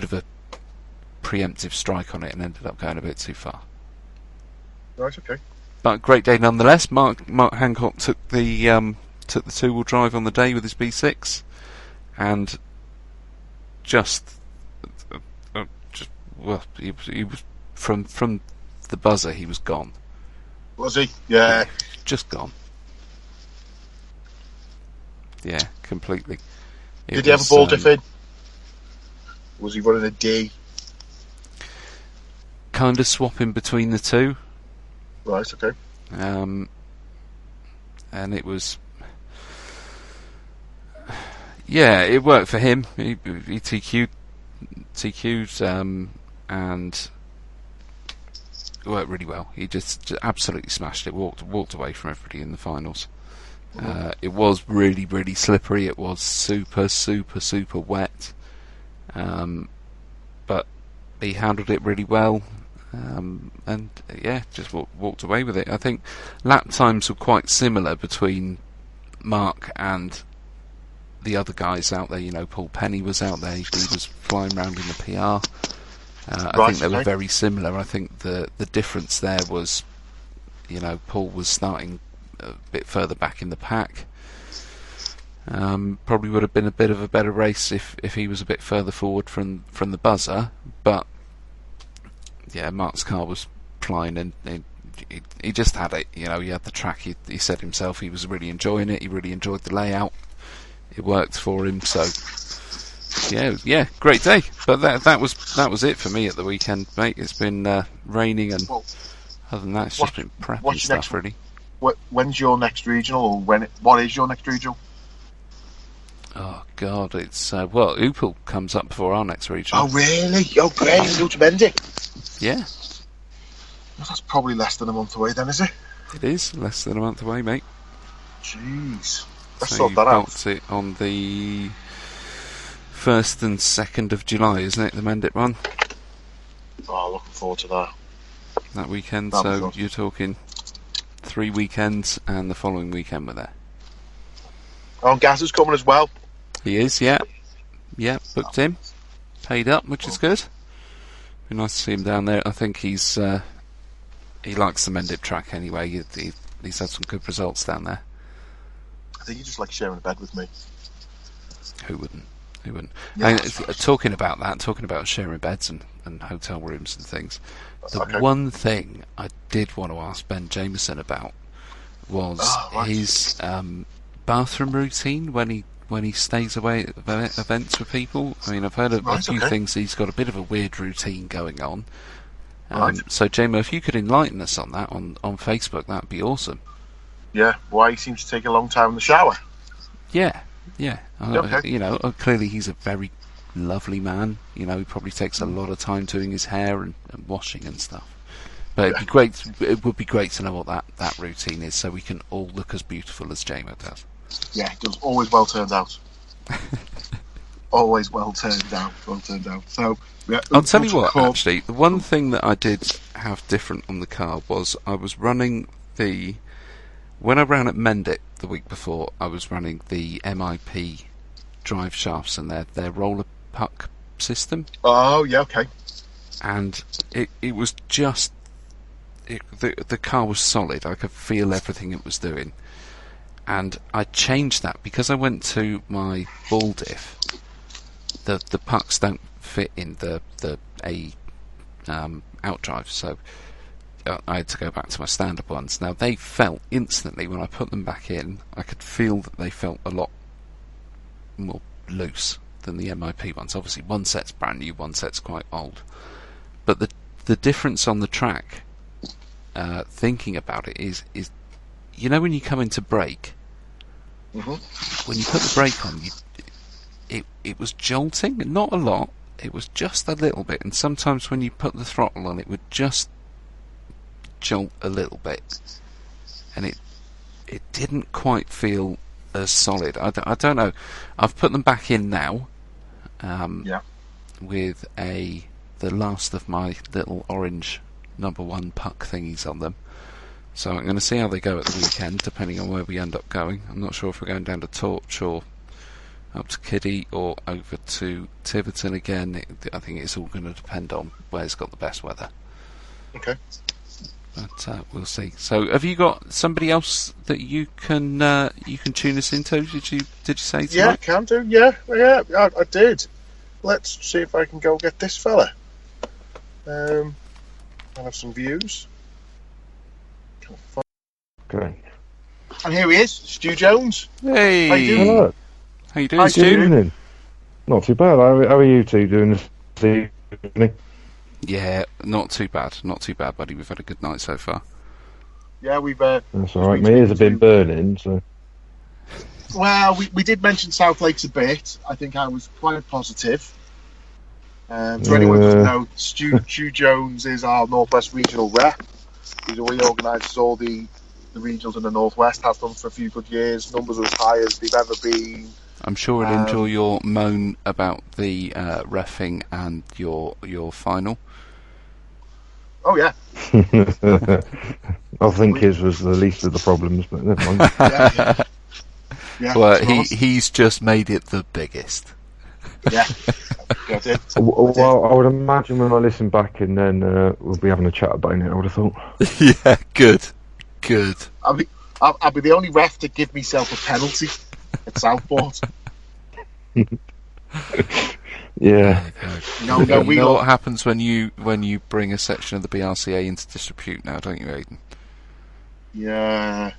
of a preemptive strike on it and ended up going a bit too far. Right, okay. But great day nonetheless. Mark Hancock took the 2-wheel drive on the day with his B6, and he was from the buzzer. He was gone. Was he? Yeah. Just gone. Yeah, completely. Did he have a ball diff in? Was he running a D? Kind of swapping between the two. Right, okay. And it was... Yeah, it worked for him. He TQ'd, and it worked really well. He just absolutely smashed it. Walked away from everybody in the finals. It was really, really slippery. It was super, super, super wet. But he handled it really well. And yeah, just walked away with it. I think lap times were quite similar between Mark and the other guys out there. You know, Paul Penny was out there. He was flying around in the PR. I think they were very similar. I think the difference there was, you know, Paul was starting a bit further back in the pack. Probably would have been a bit of a better race if he was a bit further forward from the buzzer. But yeah, Mark's car was flying, and he just had it. You know, he had the track. He said himself he was really enjoying it. He really enjoyed the layout. It worked for him. So yeah, great day. But that was it for me at the weekend, mate. It's been raining, and other than that, it's just been prepping stuff, really. When's your next regional, or what is your next regional? Oh God, it's Upel comes up before our next regional. Oh really? Oh great, go to Bendick. Yeah. Well, that's probably less than a month away then, is it? It is less than a month away, mate. Jeez. Let's So sort you've that out. got it on the 1st and 2nd of July, isn't it? The Mendip one Oh, looking forward to that. that weekend. That'll be So good. you're talking 3 weekends, and the following weekend we're there. Oh, Gaz is coming as well. He is, yeah, booked in, paid up, which is good. Be nice to see him down there. I think he likes the Mendip track anyway. He's had some good results down there. I think he just likes sharing a bed with me. Who wouldn't? Yeah, And, that's right. talking about sharing beds and hotel rooms and things, the Okay. one thing I did want to ask Ben Jameson about was right. his bathroom routine when he stays away at events with people. I mean, I've heard a few Okay. things. He's got a bit of a weird routine going on. Right. So, Jamo, if you could enlighten us on that on Facebook, that'd be awesome. Yeah, why he seems to take a long time in the shower. Yeah. Okay. Clearly he's a very lovely man. He probably takes a lot of time doing his hair and washing and stuff. But it'd be great. It would be great to know what that routine is, so we can all look as beautiful as Jamo does. Yeah, it does. Always well turned out. Always well turned out. So, yeah, I'll tell you what, actually, the one thing that I did have different on the car was I was running when I ran at Mendip the week before, I was running the MIP drive shafts and their roller puck system. Oh, yeah, okay. And it was just... the car was solid. I could feel everything it was doing. And I changed that because I went to my ball diff. The pucks don't fit in the outdrive, so I had to go back to my standard ones. Now, they felt instantly when I put them back in, I could feel that they felt a lot more loose than the MIP ones. Obviously, one set's brand new, one set's quite old. But the difference on the track, thinking about it, is when you come into brake, when you put the brake on, it was jolting, not a lot, it was just a little bit, and sometimes when you put the throttle on, it would just jolt a little bit, and it didn't quite feel as solid. I don't know. I've put them back in now, with the last of my little orange number 1 puck thingies on them. So I'm going to see how they go at the weekend, depending on where we end up going. I'm not sure if we're going down to Torch or up to Kiddie or over to Tiverton again. I think it's all going to depend on where's got the best weather. Okay. But we'll see. So, have you got somebody else that you can tune us into? Did you say tonight? Yeah, can do. Yeah, I did. Let's see if I can go get this fella. I'll have some views. Okay. And here he is, Stu Jones. Hey, How you doing? Hello. How you doing, Hi, Good Stu? evening. Not too bad. How are you two doing this evening? Yeah, not too bad, buddy. We've had a good night so far. Yeah, we've. That's all right. My ears have been burning, so. Well, we did mention South Lakes a bit. I think I was quite positive. For anyone who doesn't know, Stu Jones is our Northwest Regional rep. He organises all the regionals in the Northwest, has done for a few good years. Numbers are as high as they've ever been. I'm sure he'll enjoy your moan about the reffing and your final. Oh, yeah. I think his was the least of the problems, but never mind. Yeah, Well, he's just made it the biggest. Yeah, I did. Well, I would imagine when I listen back and then we'll be having a chat about it, I would have thought. Yeah, good. I'll be the only ref to give myself a penalty at Southport. Yeah. No, You know what happens when you bring a section of the BRCA into disrepute now, don't you, Aidan? Yeah.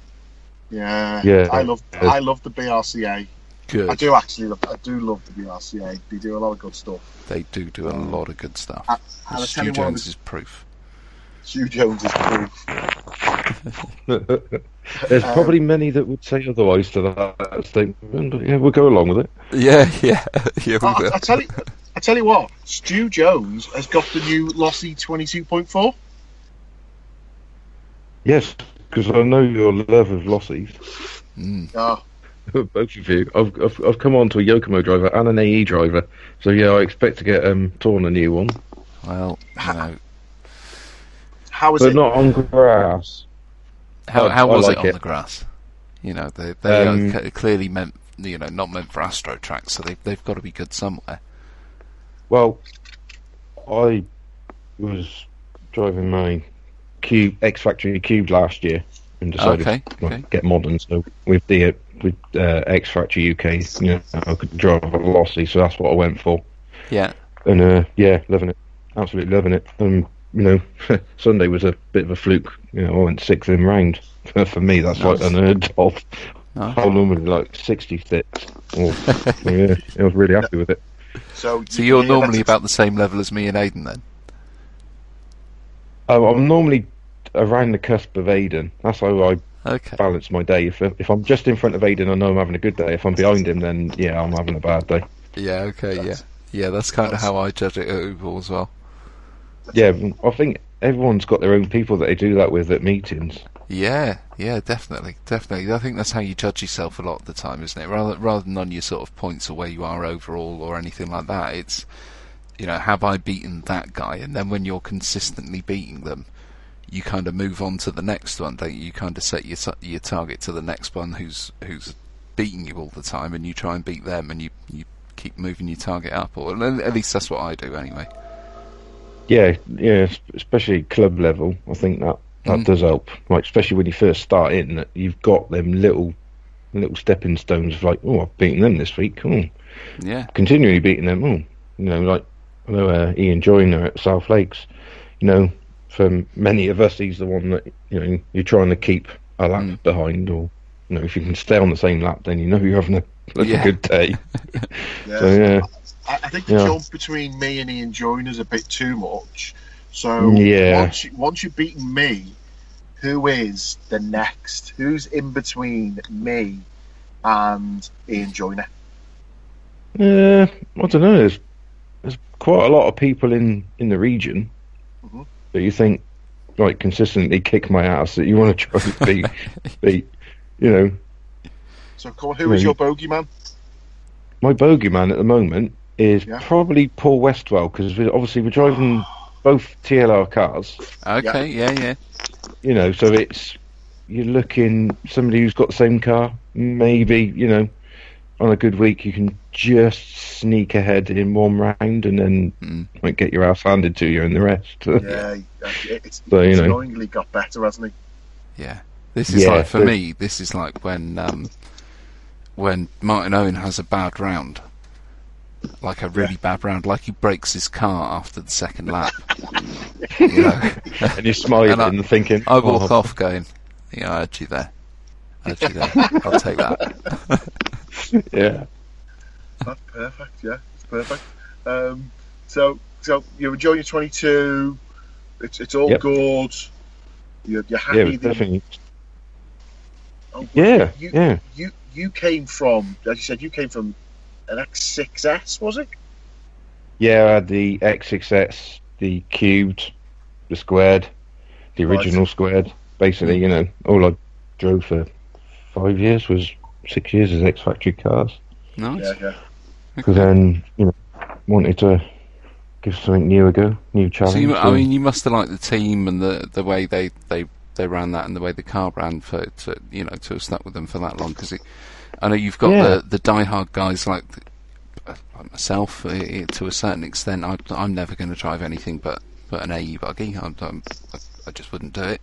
Yeah. I love the BRCA. Good. I do love the BRCA. They do a lot of good stuff. They do a lot of good stuff. And And I tell Stu you what, Jones is proof. Stu Jones is proof. There's probably many that would say otherwise to that statement, but yeah, we'll go along with it. Yeah, we will. I tell you what, Stu Jones has got the new Lossy 22.4. Yes, because I know your love of lossies. Oh, Both of you. I've come on to a Yokomo driver and an AE driver, so yeah, I expect to get torn a new one, Well, how is but it? not on grass. how I was it like on it. the grass? They are clearly meant, not meant for Astro tracks, so they've got to be good somewhere. Well, I was driving my X Factory Cube last year and decided to get modern. So with the X Factory UK, I could drive a Lossy, so that's what I went for. Yeah. And yeah, loving it, absolutely loving it. Sunday was a bit of a fluke. I went sixth in round. For me, that's like unheard of. Nice. I normally like 66. So yeah, I was really happy with it. So you're normally about the same level as me and Aidan then? I'm normally around the cusp of Aiden. That's how I balance my day. If I'm just in front of Aiden, I know I'm having a good day. If I'm behind him, then yeah, I'm having a bad day. Yeah, okay, yeah. That's kind of how I judge it at Uber as well. Yeah, I think everyone's got their own people that they do that with at meetings. Yeah, definitely. I think that's how you judge yourself a lot of the time, isn't it? Rather than on your sort of points or where you are overall or anything like that. It's, have I beaten that guy? And then when you're consistently beating them, you kind of move on to the next one, don't you? You kind of set your target to the next one who's beating you all the time, and you try and beat them, and you keep moving your target up, or at least that's what I do anyway. Yeah, especially club level. I think that does help. Like especially when you first start in, you've got them little stepping stones of like, oh, I've beaten them this week. Oh, yeah, continually beating them. Oh, like I know Ian Joyner at South Lakes. For many of us, he's the one that you're trying to keep a lap behind, or if you can stay on the same lap, then you're having a good day. Yeah. So yeah. I think the jump between me and Ian Joyner is a bit too much. So once you've beaten me, who is the next? Who's in between me and Ian Joyner? I don't know. There's quite a lot of people in the region that you think like consistently kick my ass that you want to try to beat. So come on, who is your bogeyman? My bogeyman at the moment is probably Paul Westwell, because we're driving both TLR cars. Okay, yeah. So you're looking somebody who's got the same car. Maybe on a good week you can just sneak ahead in one round and then might get your ass handed to you in the rest. It's annoyingly got better, hasn't he? Yeah, this is like for me. This is like when Martin Owen has a bad round. Like a really bad round, like he breaks his car after the second lap. And you're smiling and thinking. I walk off going, I heard you there. I'll take that. Yeah. That's perfect, it's perfect. So you're enjoying your 22, it's all good, you're happy. Definitely. You came from, as you said, an X6S, was it? Yeah, I had the X6S, the cubed, the squared, the original squared. Basically, all I drove for 5 years was 6 years as X Factory cars. Nice. Yeah. Because then, wanted to give something new a go, new challenge. So you must have liked the team and the way they ran that and the way the car ran to have stuck with them for that long. Because I know you've got the diehard guys like myself to a certain extent. I'm never going to drive anything but an AE buggy. I just wouldn't do it.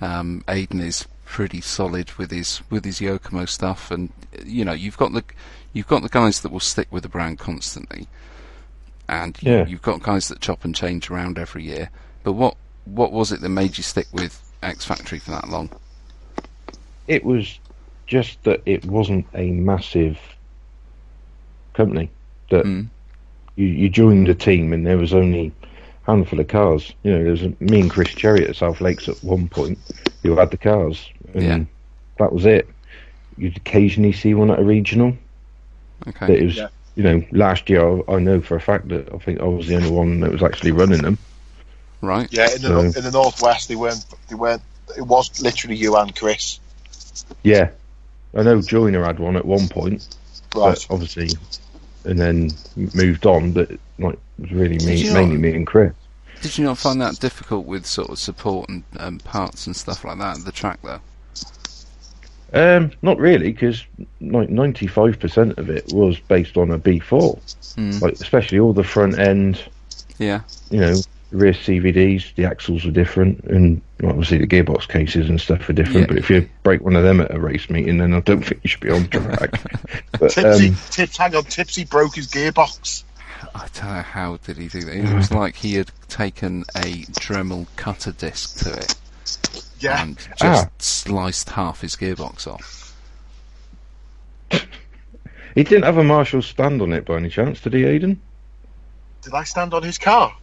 Aidan is pretty solid with his Yokomo stuff, and you've got the guys that will stick with the brand constantly, and you've got guys that chop and change around every year. But what was it that made you stick with X Factory for that long? It was just that it wasn't a massive company. That you joined a team and there was only a handful of cars. There was me and Chris Cherry at South Lakes at one point who had the cars, and that was it. You'd occasionally see one at a regional. Okay. But it was, last year I know for a fact that I think I was the only one that was actually running them. Right. Yeah, in the Northwest they weren't. It was literally you and Chris. Yeah. I know Joyner had one at one point, Right. but obviously, and then moved on. But like, it was really Did you mainly not- me and Chris. Did you not find that difficult with sort of support and parts and stuff like that at the track, though? Not really, because like 95% of it was based on a B4. Like especially all the front end, Yeah. you know, rear CVDs, the axles are different, and obviously the gearbox cases and stuff are different. Yeah. But if you break one of them at a race meeting, then I don't think you should be on track. But, Tipsy broke his gearbox. I don't know how did he do that. It was like he had taken a Dremel cutter disc to it Yeah. and just sliced half his gearbox off. he didn't have a Marshall stand on it by any chance, did he, Aidan? Did I stand on his car?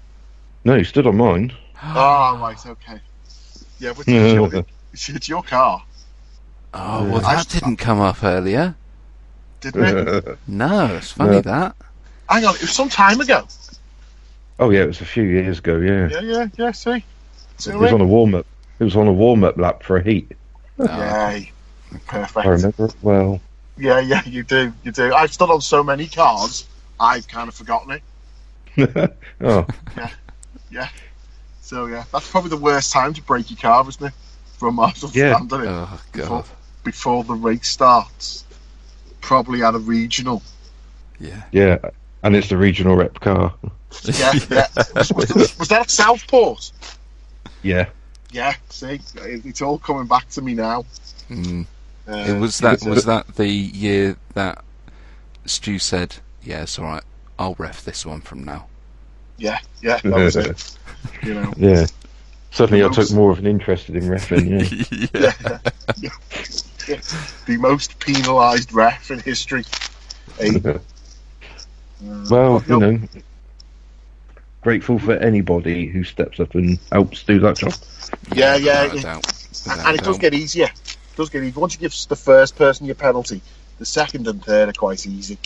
No, he stood on mine. Oh, right, okay. Yeah, but it's your car, Oh, well, that didn't come up earlier. didn't it? No, it's funny No. that. Hang on, it was some time ago. Oh yeah, it was a few years ago. Yeah, Yeah, see? it was on a warm up. It was on a warm up lap for a heat. Yay. Perfect. I remember it well. Yeah, you do. I've stood on so many cars, I've kind of forgotten it. Oh, Yeah. So, yeah, that's probably the worst time to break your car, isn't it? From Marshall Yeah. stand on it. Oh, God. Before the race starts. Probably at a regional. Yeah. yeah, and it's the regional rep car. Yeah. Was that at Southport? Yeah, Yeah, see, it's all coming back to me now. Was that the year that Stu said, "Yeah, it's all right. I'll ref this one from now." Yeah, that was it. You know. yeah. Suddenly, I took more of an interest in reffing. Yeah. Yeah. The most penalised ref in history. Well, you know, grateful for anybody who steps up and helps do that job. Yeah. without a doubt. And it does get easier. Once you give the first person your penalty, the second and third are quite easy.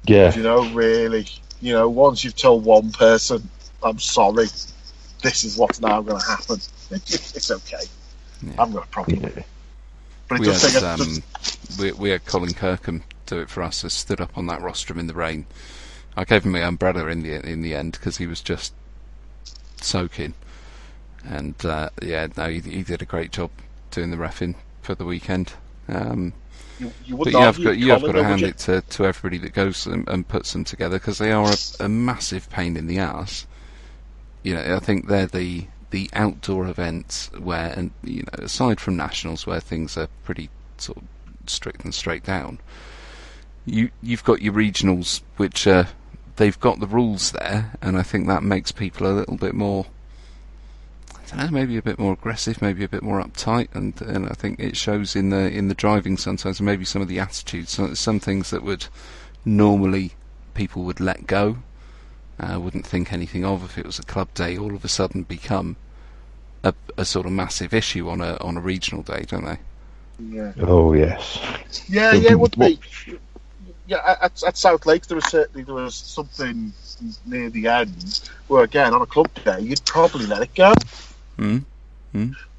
Yeah, You know, really. You know, once you've told one person, I'm sorry, this is what's now going to happen, it's okay. Yeah. I haven't got a problem with it. But it We does had, take we had Colin Kirkham do it for us. Has stood up on that rostrum in the rain. I gave him my umbrella in the end because he was just soaking. And he did a great job doing the reffing for the weekend. you But wouldn't you have argue got Colin, to though, hand would you? it to everybody that goes and puts them together because they are a massive pain in the arse. You know, I think they're the outdoor events where, and you know, aside from nationals where things are pretty sort of strict and straight down, you've got your regionals which they've got the rules there, and I think that makes people a little bit more, I don't know, maybe a bit more aggressive, maybe a bit more uptight, and I think it shows in the driving sometimes, and maybe some of the attitudes, some things that would normally people would let go, wouldn't think anything of if it was a club day, all of a sudden become a sort of massive issue on a regional day, don't they? Yeah. Oh yes. Yeah, it would be. Yeah, at South Lakes there was something near the end where, again, on a club day you'd probably let it go.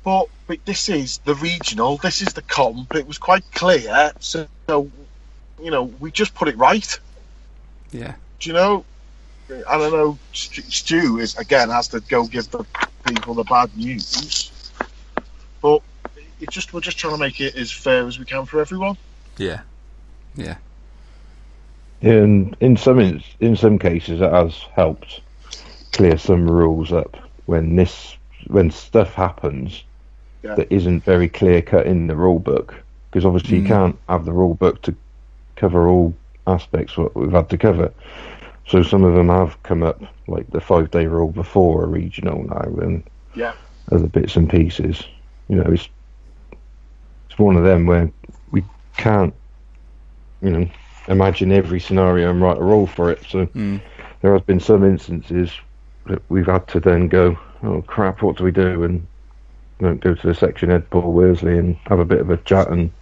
But this is the regional, this is the comp. It was quite clear, so you know, we just put it right. Yeah. Do you know? I don't know. Stu has to go give the people the bad news, but we're just trying to make it as fair as we can for everyone. Yeah. And in some cases, it has helped clear some rules up when stuff happens that isn't very clear cut in the rule book. Because obviously you can't have the rule book to cover all aspects what we've had to cover. So some of them have come up, like the 5-day rule before a regional now, and other bits and pieces. You know, it's one of them where we can't, you know, imagine every scenario and write a rule for it. So there has been some instances that we've had to then go, oh crap, what do we do? And go to the section head, Paul Worsley, and have a bit of a chat and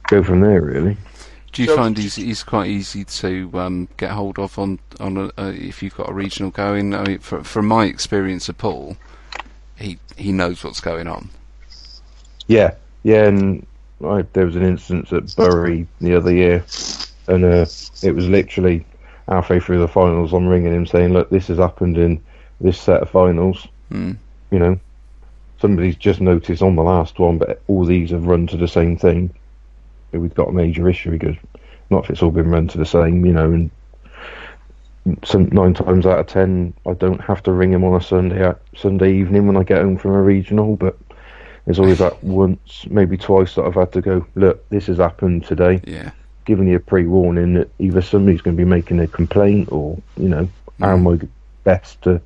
go from there, really. Do you find he's quite easy to get hold of on if you've got a regional going? I mean, from my experience of Paul, he knows what's going on. Yeah, and there was an instance at Bury the other year, and it was literally halfway through the finals. I'm ringing him saying, "Look, this has happened in this set of finals. You know, somebody's just noticed on the last one, but all these have run to the same thing. We've got a major issue." He goes, "Not if it's all been run to the same, you know." And 9 times out of 10, I don't have to ring him on a Sunday evening when I get home from a regional, but there's always that once, maybe twice, that I've had to go, "Look, this has happened today." Yeah. Giving you a pre-warning that either somebody's going to be making a complaint, or, you know, how am I best to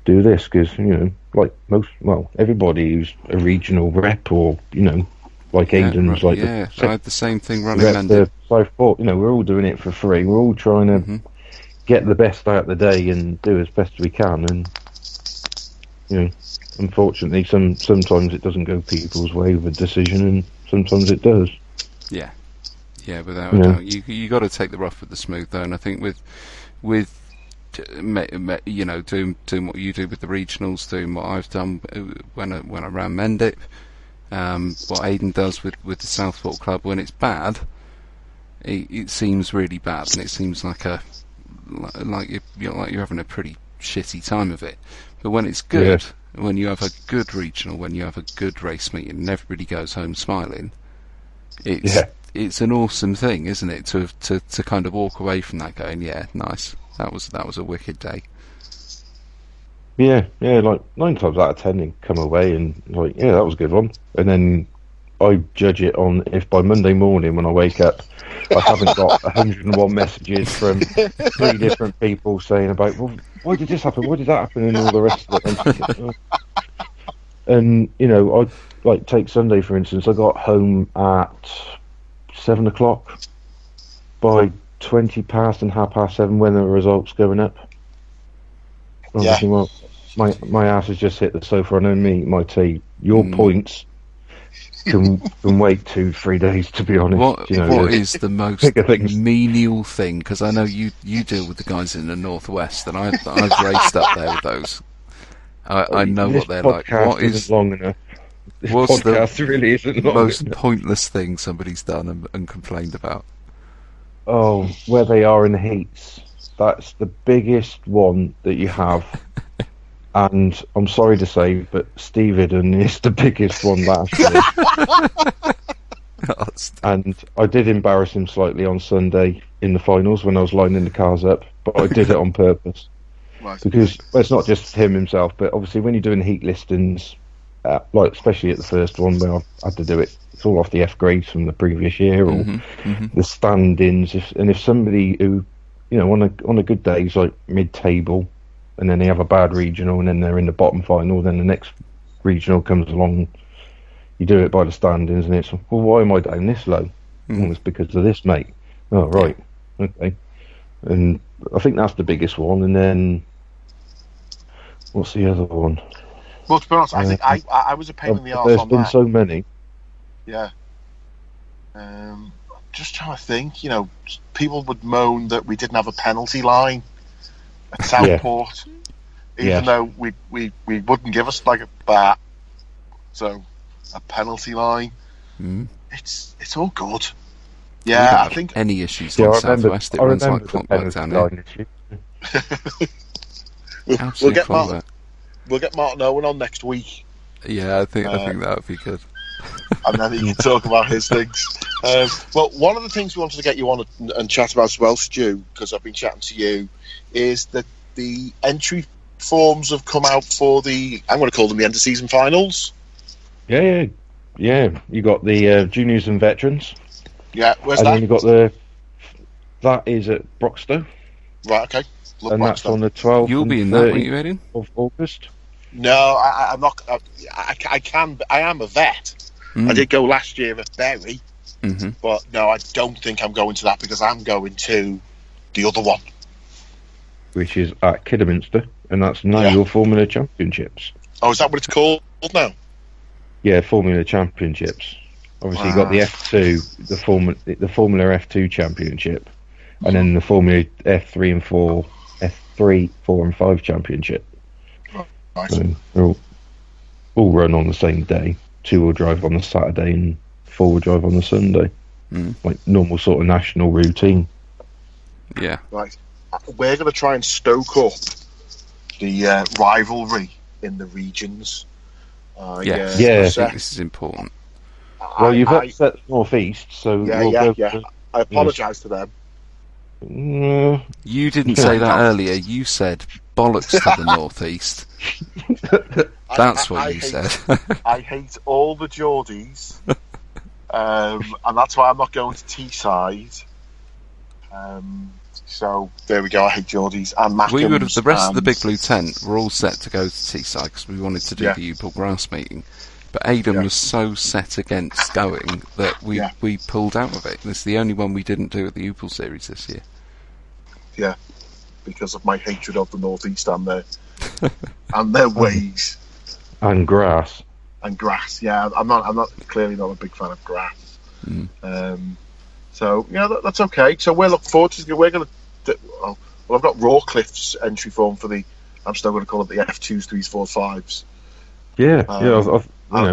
do this? Because, you know, like everybody who's a regional rep, or, you know, like Aiden's, like I had the same thing running rep Mendip. Southport, you know, we're all doing it for free. We're all trying to get the best out of the day and do as best we can, and, you know, unfortunately sometimes it doesn't go people's way with a decision, and sometimes it does. Yeah, without a doubt. You got to take the rough with the smooth, though, and I think with you know, doing what you do with the regionals, doing what I've done when I ran Mendip, what Aiden does with the Southport club, when it's bad, it seems really bad, and it seems like you're having a pretty shitty time of it. But when it's good, when you have a good regional, when you have a good race meeting, and everybody goes home smiling, it's an awesome thing, isn't it? To kind of walk away from that going, yeah, nice. That was a wicked day. Yeah, like 9 times out of 10, you come away and like, yeah, that was a good one. And then I judge it on if by Monday morning when I wake up, I haven't got 101 messages from 3 different people saying about, well, why did this happen? Why did that happen? And all the rest of it. And, you know, I like take Sunday for instance. I got home at 7 o'clock. By 20 past and 7:30 when the results going up. I'm thinking, well, my ass has just hit the sofa and only my tea. Your points can wait 2-3 days, to be honest. What is the most things. menial thing? Because I know you deal with the guys in the northwest, and I've raced up there with those. I know what they're like. What is long enough? What's the really isn't long most enough. pointless thing somebody's done and complained about? Oh, where they are in the heats. That's the biggest one that you have. And I'm sorry to say, but Steve Idden is the biggest one last year. And I did embarrass him slightly on Sunday in the finals when I was lining the cars up, but I did it on purpose. Right. Because it's not just him himself, but obviously when you're doing heat listings, like especially at the first one where I had to do it, it's all off the F grades from the previous year, or the stand-ins. If somebody who, you know, on a good day is like mid-table, and then they have a bad regional, and then they're in the bottom final, then the next regional comes along, you do it by the stand-ins, and it's, well, why am I down this low? Well, it's because of this, mate. Oh, right, okay. And I think that's the biggest one, and then what's the other one? Well, to be honest, I think I was a pain in the arse there's on been that. so many. Yeah. Just trying to think, you know, people would moan that we didn't have a penalty line at Southport, even though we wouldn't give us like that. So a penalty line, it's all good. Yeah, I think any issues on Southwest, it runs like clockwork down here. We'll get Martin Owen on next week. Yeah, I think that would be good. And then he can talk about his things. Well, one of the things we wanted to get you on and chat about as well, Stu, because I've been chatting to you, is that the entry forms have come out for I'm going to call them the end of season finals. Yeah. You got the juniors and veterans. Yeah, where's and that? And then you got that is at Broxtowe. Right, okay. And that's on the 12th. You'll be in that, won't you, Aiden? Of August. No, I'm not. I am a vet. I did go last year at Bury, but no, I don't think I'm going to that because I'm going to the other one, which is at Kidderminster, and that's now your Formula Championships. Oh, is that what it's called now? Yeah, Formula Championships. Obviously, you got the F2, the Formula F2 Championship, and then the Formula F3 and 4, F3, 4 and 5 Championship. Right. So they're all run on the same day. 2-wheel drive on the Saturday and four-wheel drive on the Sunday, like normal sort of national routine. Yeah. Right. We're going to try and stoke up the rivalry in the regions. Yeah. Yeah. I think this is important. Well, you've upset the North East, so we'll go. I apologise to them. You didn't say that earlier. You said bollocks to the North East. That's what you said. I hate all the Geordies, and that's why I'm not going to Teesside. So there we go. I hate Geordies and Mackems. We would have, the rest of the Big Blue Tent were all set to go to Teesside because we wanted to do the Upel Grass meeting. But Aidan was so set against going that we pulled out of it. This is the only one we didn't do at the Upel series this year. Yeah, because of my hatred of the North East and their ways. And grass. And grass. Yeah, I'm clearly not a big fan of grass. So yeah, that's okay. So we're looking forward to. We're going to. Well, I've got Rawcliffe's entry form for the. I'm still going to call it the F2s, 3s, 4s, 5s. Yeah,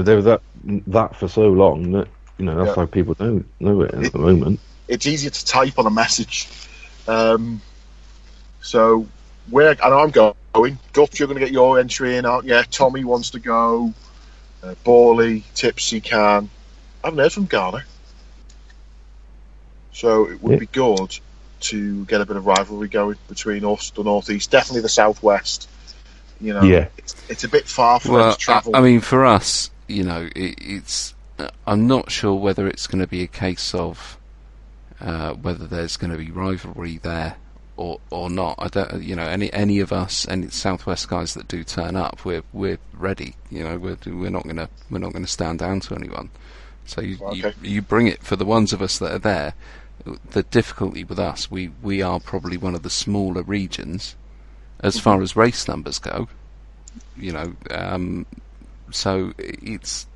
they were that for so long that that's how people know it at the moment. It's easier to type on a message. So I know I'm going. Gups, you're going to get your entry in, aren't you? Tommy wants to go. Borley, Tipsy can. I haven't heard from Garner. So it would be good to get a bit of rivalry going between us, the North East, definitely the South West. It's a bit far for them to travel. I mean, for us, it's. I'm not sure whether it's going to be a case of whether there's going to be rivalry there or not. I don't. Any of us, any Southwest guys that do turn up, we're ready. We're not going to stand down to anyone. So you bring it for the ones of us that are there. The difficulty with us, we are probably one of the smaller regions as far as race numbers go. So it's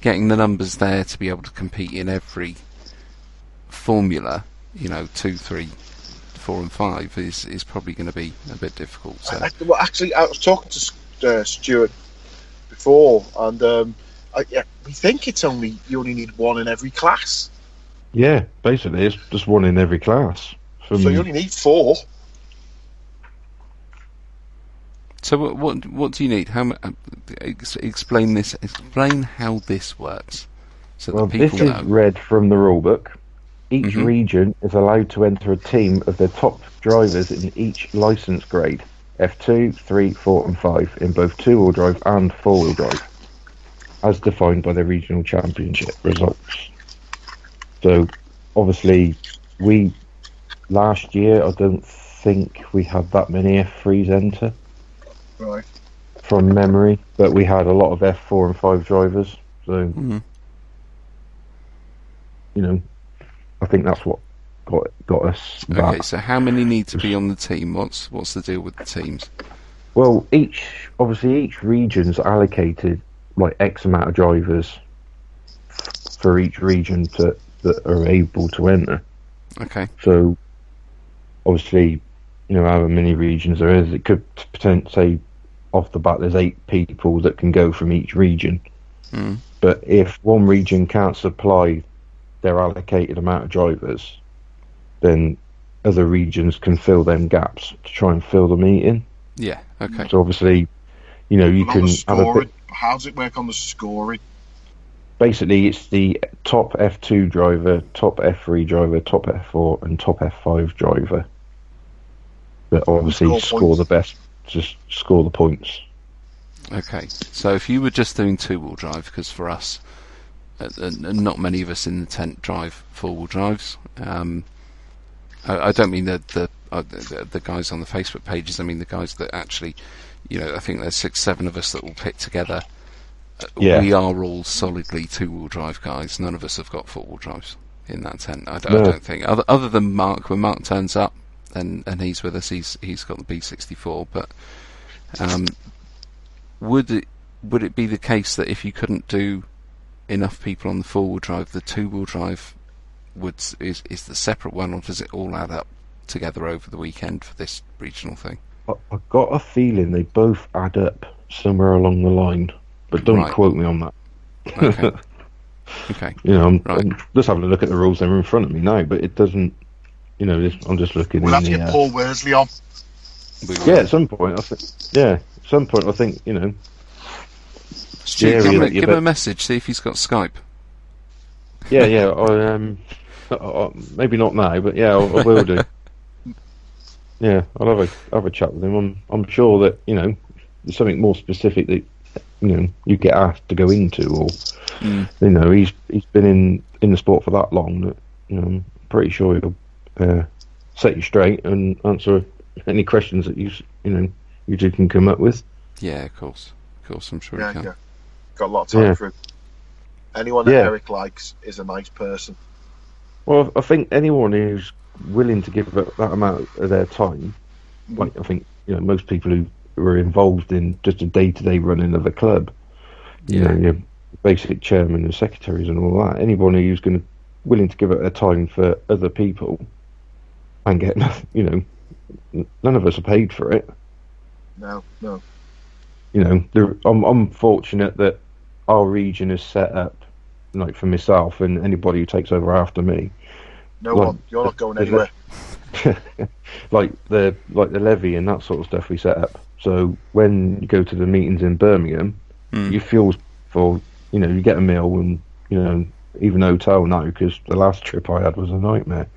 getting the numbers there to be able to compete in every formula. 2, 3, 4, and 5 is probably going to be a bit difficult. So. Actually, I was talking to Stuart before, and we think you only need one in every class. Yeah, basically, it's just one in every class. So you only need 4. So what do you need? Explain this. Explain how this works. So that people this is read from the rulebook. Each region is allowed to enter a team of their top drivers in each licence grade: F2, 3, 4, and 5 in both two-wheel drive and four-wheel drive, as defined by the regional championship results. So, obviously, last year, I don't think we had that many F3s enter. Right. From memory, but we had a lot of F4 and 5 drivers. So, I think that's what got us back. Okay, so how many need to be on the team? What's the deal with the teams? Well, each region's allocated like X amount of drivers for each region that are able to enter. Okay. So, obviously, however many regions there is, it could potentially say off the bat there's 8 people that can go from each region. But if one region can't supply their allocated amount of drivers, then other regions can fill them gaps to try and fill the meeting. Yeah, okay. So obviously, you can have a bit. How does it work on the scoring? Basically, it's the top F2 driver, top F3 driver, top F4, and top F5 driver that obviously score the best, just score the points. Okay, so if you were just doing two-wheel drive, because for us, not many of us in the tent drive four-wheel drives. I don't mean the guys on the Facebook pages. I mean the guys that actually, I think there's 6-7 of us that will pit together. We are all solidly two-wheel drive guys. None of us have got four-wheel drives in that tent. I don't think, other than Mark. When Mark turns up and he's with us, he's got the B64. But would it be the case that if you couldn't do enough people on the four-wheel drive, the two-wheel drive is the separate one, or does it all add up together over the weekend for this regional thing? I've got a feeling they both add up somewhere along the line, but don't quote me on that. Okay. Okay. I'm Right. just having a look at the rules that are in front of me now, but it doesn't. I'm just looking We'll in have to the. get Paul Worsley on. We Yeah, will. at some point, I think. Yeah, at some point, I think the Stu, area that you give him a bet. message. See if he's got Skype. Yeah, yeah. Maybe not now, but yeah, I will do. Yeah, I'll have a chat with him. I'm sure that there's something more specific that you get asked to go into, or he's been in the sport for that long that I'm pretty sure he'll set you straight and answer any questions that you two can come up with. Yeah, of course. I'm sure he Yeah, can. yeah. Got a lot of time Yeah. for him. Anyone that Yeah. Eric likes is a nice person. Well, I think anyone who's willing to give that amount of their time, like I think most people who are involved in just a day-to-day running of a club, your basic chairman and secretaries and all that, anyone who's willing to give it their time for other people and get nothing, none of us are paid for it. No. I'm fortunate that our region is set up, like for myself and anybody who takes over after me. No Like, one. You're not going anywhere. like the levy and that sort of stuff we set up. So when you go to the meetings in Birmingham, you fuel for you get a meal and even hotel now, because the last trip I had was a nightmare.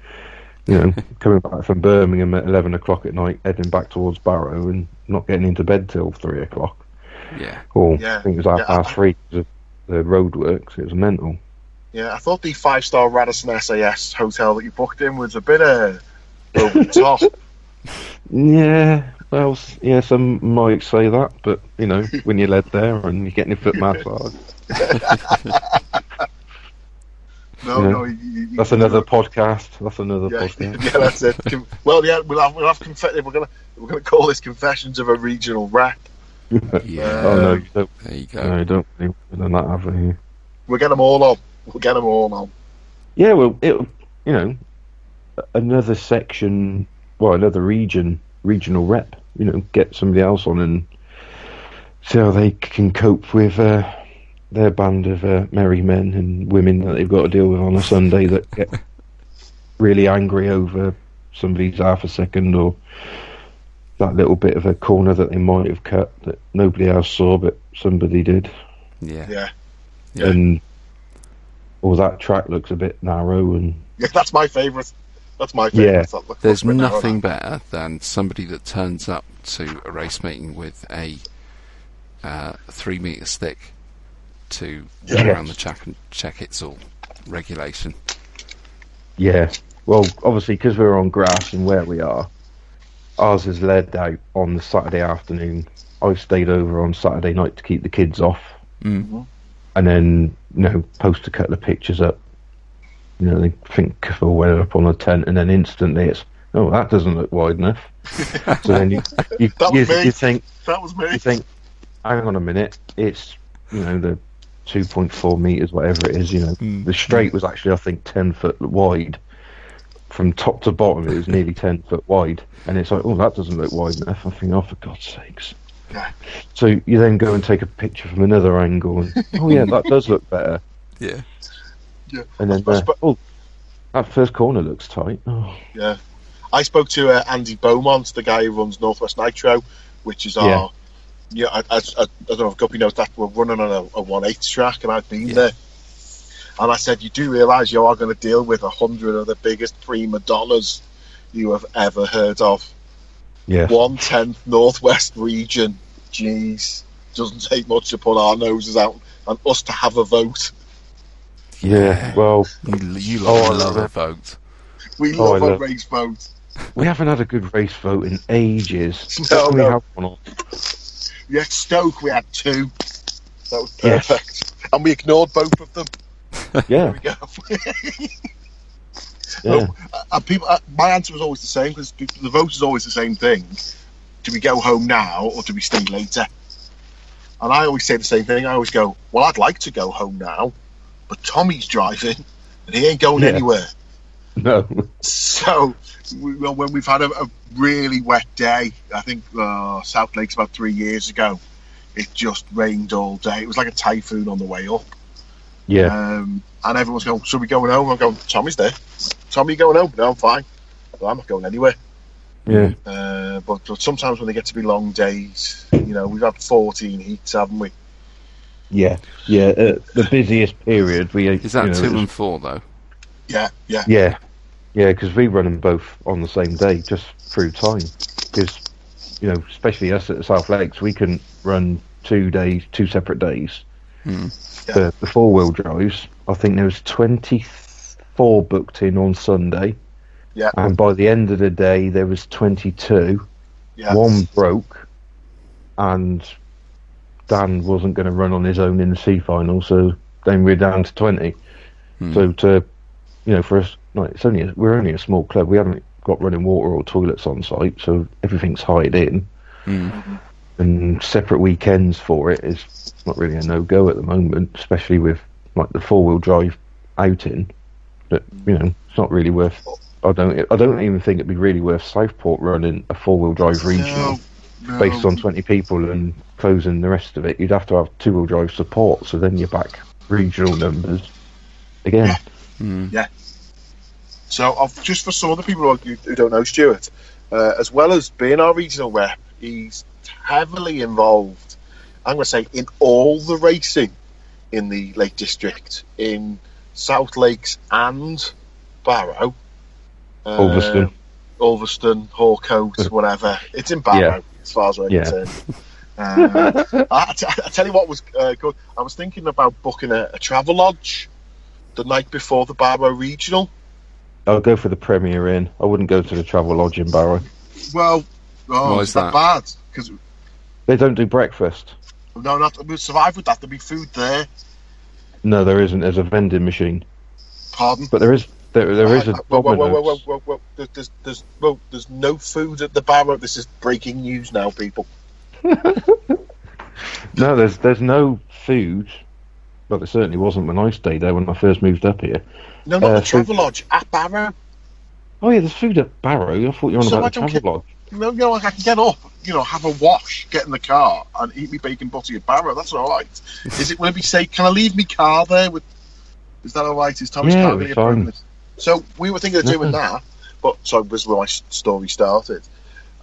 Coming back from Birmingham at 11 o'clock at night, heading back towards Barrow and not getting into bed till 3 o'clock. Yeah. Or Yeah. I think it was half past 3 because of the roadworks. It was mental. Yeah, I thought the 5-star Radisson SAS hotel that you booked in was a bit over the top. Yeah, well, yeah, some might say that, but when you're led there and you're getting your foot massage. No, That's another podcast. That's another podcast. Yeah, that's it. Well, yeah, we'll have we're gonna call this Confessions of a Regional Rep. Yeah. Oh no, you don't. There you go. No, you don't. We've done that, have we? We'll get them all on. We'll get them all on. Yeah, well, another section, another regional rep. Get somebody else on and see how they can cope with their band of merry men and women that they've got to deal with on a Sunday that get really angry over somebody's half a second or that little bit of a corner that they might have cut that nobody else saw but somebody did. Yeah. And that track looks a bit narrow and Yeah, that's my favourite. That's my favourite. Yeah. There's nothing better than somebody that turns up to a race meeting with a 3-metre stick to go around the track and check it's all regulation. Yeah. Well, obviously, because we're on grass and where we are, ours is led out on the Saturday afternoon. I stayed over on Saturday night to keep the kids off. Mm-hmm. And then, post a couple of pictures up. They think we'll wear it up on a tent, and then instantly it's, oh, that doesn't look wide enough. So then you think, that was me. You think, hang on a minute, it's, the 2.4 meters, whatever it is, the straight was actually, I think, 10 foot wide. From top to bottom, it was nearly 10 foot wide. And it's like, oh, that doesn't look wide enough. I think, oh, for God's sakes. Yeah. So you then go and take a picture from another angle, and oh yeah, that does look better. Yeah. Yeah. And then, that first corner looks tight. Oh. Yeah. I spoke to Andy Beaumont, the guy who runs Northwest Nitro, which is our. Yeah, I don't know if Guppy knows that we're running on a 1/8 track, and I've been there. And I said, you do realise you are going to deal with 100 of the biggest prima donnas you have ever heard of. Yeah. 1/10 Northwest region. Jeez. Doesn't take much to put our noses out and us to have a vote. Yeah, well... You love a vote. We love a race vote. We haven't had a good race vote in ages. No. We have one on? Yeah, Stoke, we had 2. That was perfect. Yeah. And we ignored both of them. Yeah. There we go. Yeah. And people, my answer was always the same, because the vote is always the same thing. Do we go home now or do we stay later? And I always say the same thing. I always go, well, I'd like to go home now, but Tommy's driving and he ain't going anywhere. No. So, when we've had a really wet day, I think South Lakes about 3 years ago, it just rained all day. It was like a typhoon on the way up. Yeah. And everyone's going, "Should we going home?" I'm going, "Tommy's there. Tommy, going home?" "No, I'm fine. Well, I'm not going anywhere." Yeah. But sometimes when they get to be long days, we've had 14 heats, haven't we? Yeah. Yeah. The busiest period Is that 2 and 4 though? Yeah. Yeah. Yeah, because we run them both on the same day, just through time. Because, especially us at the South Lakes, we can run 2 days, 2 separate days. Yeah. The 4-wheel drives, I think there was 24 booked in on Sunday. Yeah. And by the end of the day, there was 22. Yeah. One broke, and Dan wasn't going to run on his own in the C final, so then we're down to 20. So for us, we're only a small club. We haven't got running water or toilets on site, so everything's hired in. And separate weekends for it is not really a no-go at the moment, especially with like the 4-wheel drive outing. But it's not really worth. I don't even think it'd be really worth Southport running a 4-wheel drive regional based on 20 people and closing the rest of it. You'd have to have 2-wheel drive support, so then you're back regional numbers again. Yeah. So, just for some of the people who don't know Stuart, as well as being our regional rep, he's heavily involved, I'm going to say, in all the racing in the Lake District, in South Lakes and Barrow. Ulverston, Hawcote, whatever. It's in Barrow, as far as I'm concerned. I tell you what was good. I was thinking about booking a travel lodge the night before the Barrow Regional. I'll go for the Premier Inn. I wouldn't go to the travel lodge in Barrow. Well, why is that bad? Because they don't do breakfast. No, we'll survive with that. There'll be food there. No, there isn't. There's a vending machine. Pardon? But there is a Domino's. Whoa. There's no food at the Barrow. This is breaking news now, people. No, there's no food. Well, there certainly wasn't when I stayed there when I first moved up here. No, not the travel lodge at Barrow. Oh yeah, there's food at Barrow. I thought you were on about the travel lodge. No, I can get up, have a wash, get in the car, and eat me bacon butty at Barrow. That's all right. Will it be safe? Can I leave me car there? Is that all right? Is Tommy's car going to get broken? So we were thinking of doing that, but this is where my story started.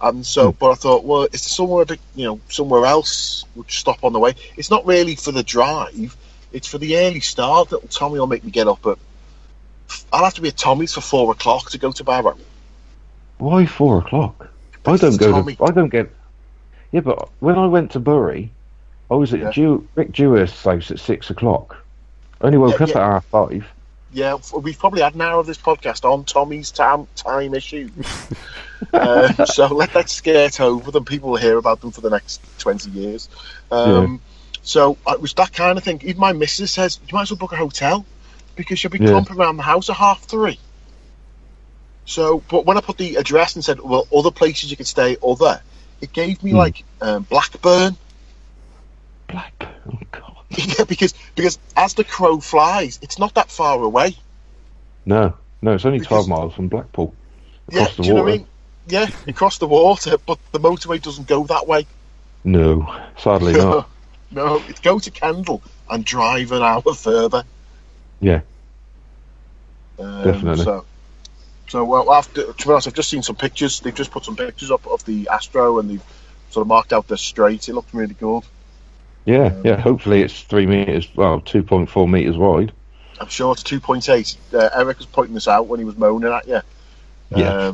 And so, but I thought, well, is there somewhere else? We'll just stop on the way. It's not really for the drive. It's for the early start. Little Tommy will make me get up I'll have to be at Tommy's for 4 o'clock to go to Barrow. Why 4 o'clock? I don't get. Yeah, but when I went to Bury, I was at Rick Dewhurst's house at 6 o'clock. I only woke up at 5:30. Yeah, we've probably had an hour of this podcast on Tommy's time issues. So let's skirt over them. People will hear about them for the next 20 years. So it was that kind of thing. Even my missus says, you might as well book a hotel because you'll be clumping around the house at 3:30. So, but when I put the address and said, well, other places you could stay, it gave me Blackburn. Blackburn, oh God. Yeah, because as the crow flies, it's not that far away. No, it's only 12 miles from Blackpool. Across the water. You know what I mean? Yeah, across the water, but the motorway doesn't go that way. No, sadly not. No, it's go to Kendal and drive an hour further. Yeah, definitely. So well, to be honest, I've just seen some pictures. They've just put some pictures up of the Astro, and they've sort of marked out the straight. It looked really good. Yeah. Hopefully, it's 3 meters. Well, 2.4 meters wide. I'm sure it's 2.8. Eric was pointing this out when he was moaning at you. Yeah.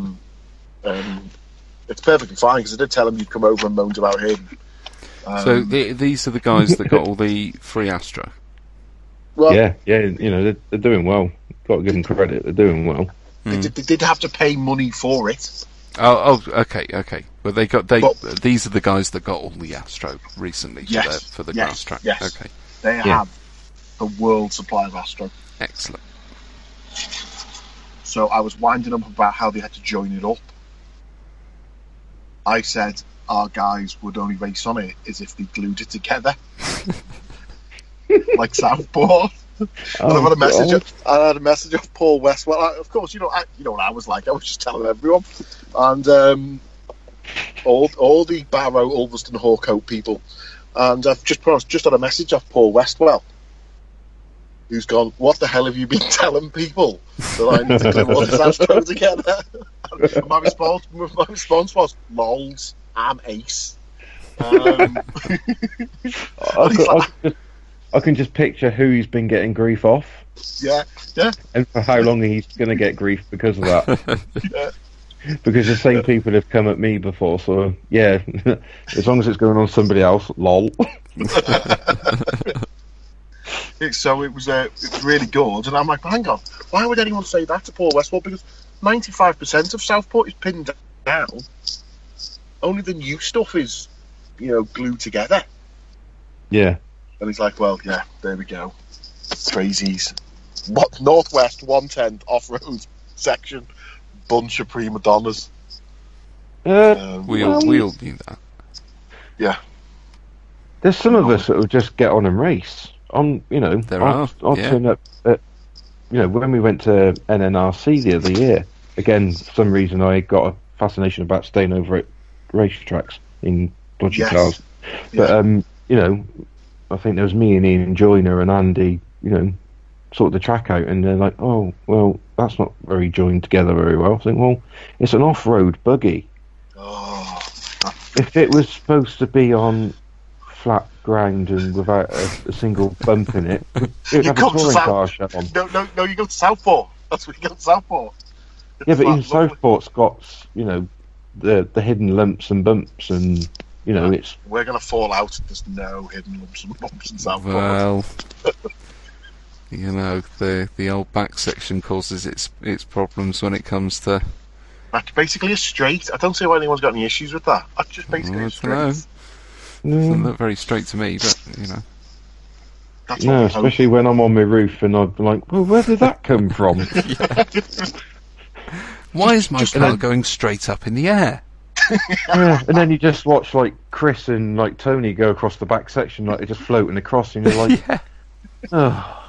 It's perfectly fine because I did tell him you'd come over and moaned about him. So these are the guys that got all the free Astro. Well, yeah. They're doing well. Got to give them credit. They're doing well. They did have to pay money for it. Oh, okay. Well, these are the guys that got all the Astro recently for the grass track. Yes. Okay. They have the world supply of Astro. Excellent. So I was winding up about how they had to join it up. I said our guys would only race on it as if they glued it together, like Southport. And I had a message of Paul West. Well, of course, you know what I was like. I was just telling everyone, and all the Barrow, Ulverston, Hawcote people, and I've just had a message of Paul Westwell, who's gone, what the hell have you been telling people that I need to glue all this Astro together? And my response was, lols, I'm ace. I can just picture who he's been getting grief off. Yeah. And for how long he's going to get grief because of that. Yeah. Because the same people have come at me before, so yeah, as long as it's going on somebody else, lol. So it was really good, and I'm like, hang on, why would anyone say that to Paul Westwood? Because 95% of Southport is pinned down. Only the new stuff is, glued together. Yeah. And he's like, well, yeah, there we go. Crazies. What Northwest 110 off-road section, bunch of prima donnas. We all knew that. Yeah. There's some of us that will just get on and race. I'll turn up at, when we went to NNRC the other year, again, for some reason I got a fascination about staying over at racetracks in dodgy cars. But, I think there was me and Ian Joyner and Andy, sort the track out, and they're like, oh, well, that's not very joined together very well. I think, well, it's an off-road buggy. Oh. If it was supposed to be on flat ground and without a single bump in it, it would have a touring car shut on. No, you go to Southport. That's what you go to Southport. Yeah, but even Southport's got, the hidden lumps and bumps, and it's. We're gonna fall out. There's no hidden lumps and bumps in Southport. Well, the old back section causes its problems when it comes to. That's basically a straight. I don't see why anyone's got any issues with that. That's just basically a straight. Doesn't look very straight to me, but That's no, especially when I'm on my roof and I'm like, well, where did that come from? Why is my car going straight up in the air? Yeah, and then you just watch like Chris and like Tony go across the back section, like they're just floating across, and you're like, oh.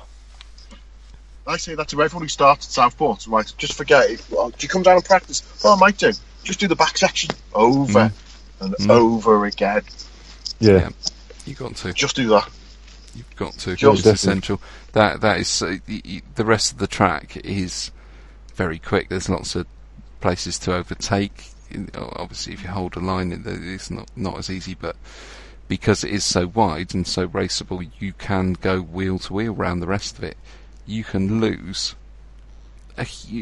I say that to everyone who starts at Southport, right? Just forget it. Well, do you come down and practice? Oh, I might do. Just do the back section over and over again. Yeah, you got to. Just do that. You've got to. Just it's essential. That is the rest of the track is very quick. There's lots of places to overtake. Obviously, if you hold a line, it's not as easy. But because it is so wide and so raceable, you can go wheel to wheel around the rest of it. You can lose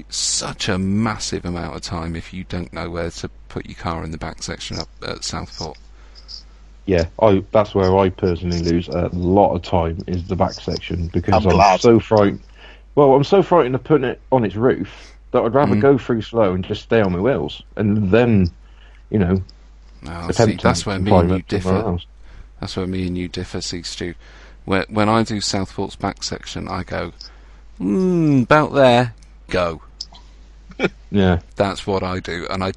such a massive amount of time if you don't know where to put your car in the back section up at Southport. Yeah, that's where I personally lose a lot of time, is the back section, because I'm so frightened. Well, I'm so frightened of putting it on its roof that I'd rather go through slow and just stay on my wheels, and then, that's where me and you differ. That's where me and you differ, see, Stu. When I do Southport's back section, I go, about there, go. Yeah, that's what I do, and I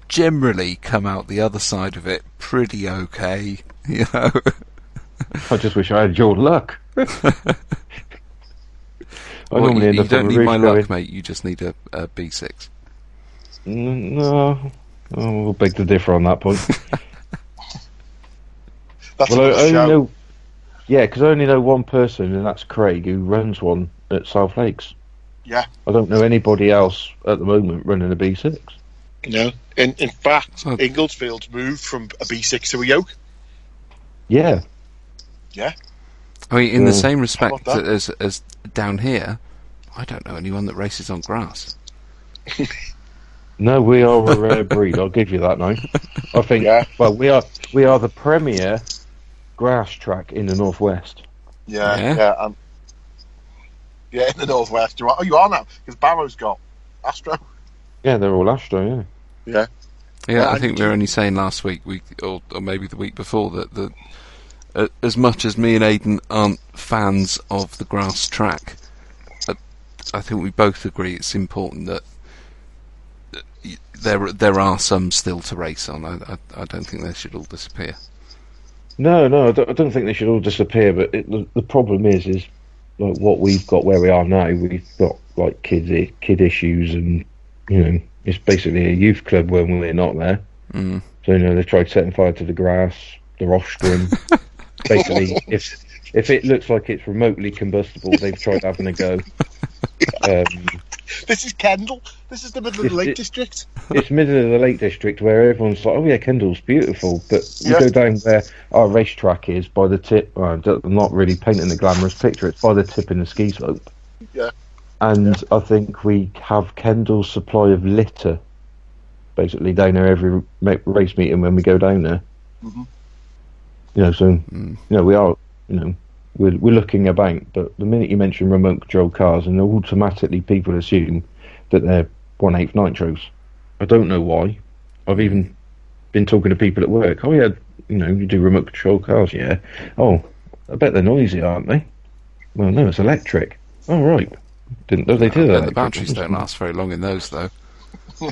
generally come out the other side of it pretty okay, I just wish I had your luck. You don't need my luck, mate. You just need a B6. No, we'll beg to differ on that point. That's I only know. Yeah, because I only know one person, and that's Craig, who runs one at South Lakes. Yeah. I don't know anybody else at the moment running a B6. No. In fact, Inglesfield's moved from a B6 to a yoke. Yeah. Yeah. I mean, in the same respect as down here, I don't know anyone that races on grass. No, we are a rare breed. I'll give you that now. I think. Yeah. Well, we are the premier grass track in the northwest. Yeah, in the northwest. You are now, because Barrow's got Astro. Yeah, they're all Astro. Yeah. Yeah, I think we were only saying last week, or maybe the week before, that as much as me and Aidan aren't fans of the grass track, I think we both agree it's important that there are some still to race on. I don't think they should all disappear. No, I don't think they should all disappear. But the problem is like what we've got where we are now. We've got like kid issues, and it's basically a youth club when we're not there. So they tried setting fire to the grass, the rostrum. Basically, if it looks like it's remotely combustible, they've tried having a go. This is Kendal. This is the middle of the Lake District. It's middle of the Lake District where everyone's like, oh yeah, Kendal's beautiful. But you Yeah. go down where our racetrack is by the tip. Well, I'm not really painting a glamorous picture. It's by the tip in the ski slope. Yeah. And I think we have Kendal's supply of litter basically down there every race meeting when we go down there. Mm-hmm. You know, so you know we are. You know, we're looking about. But the minute you mention remote control cars, and automatically people assume that they're 1/8 nitros. I don't know why. I've even been talking to people at work. Oh yeah, you know, you do remote control cars, yeah. Oh, I bet they're noisy, aren't they? Well, no, it's electric. Oh right, didn't know they did that. The batteries don't last very long in those, though.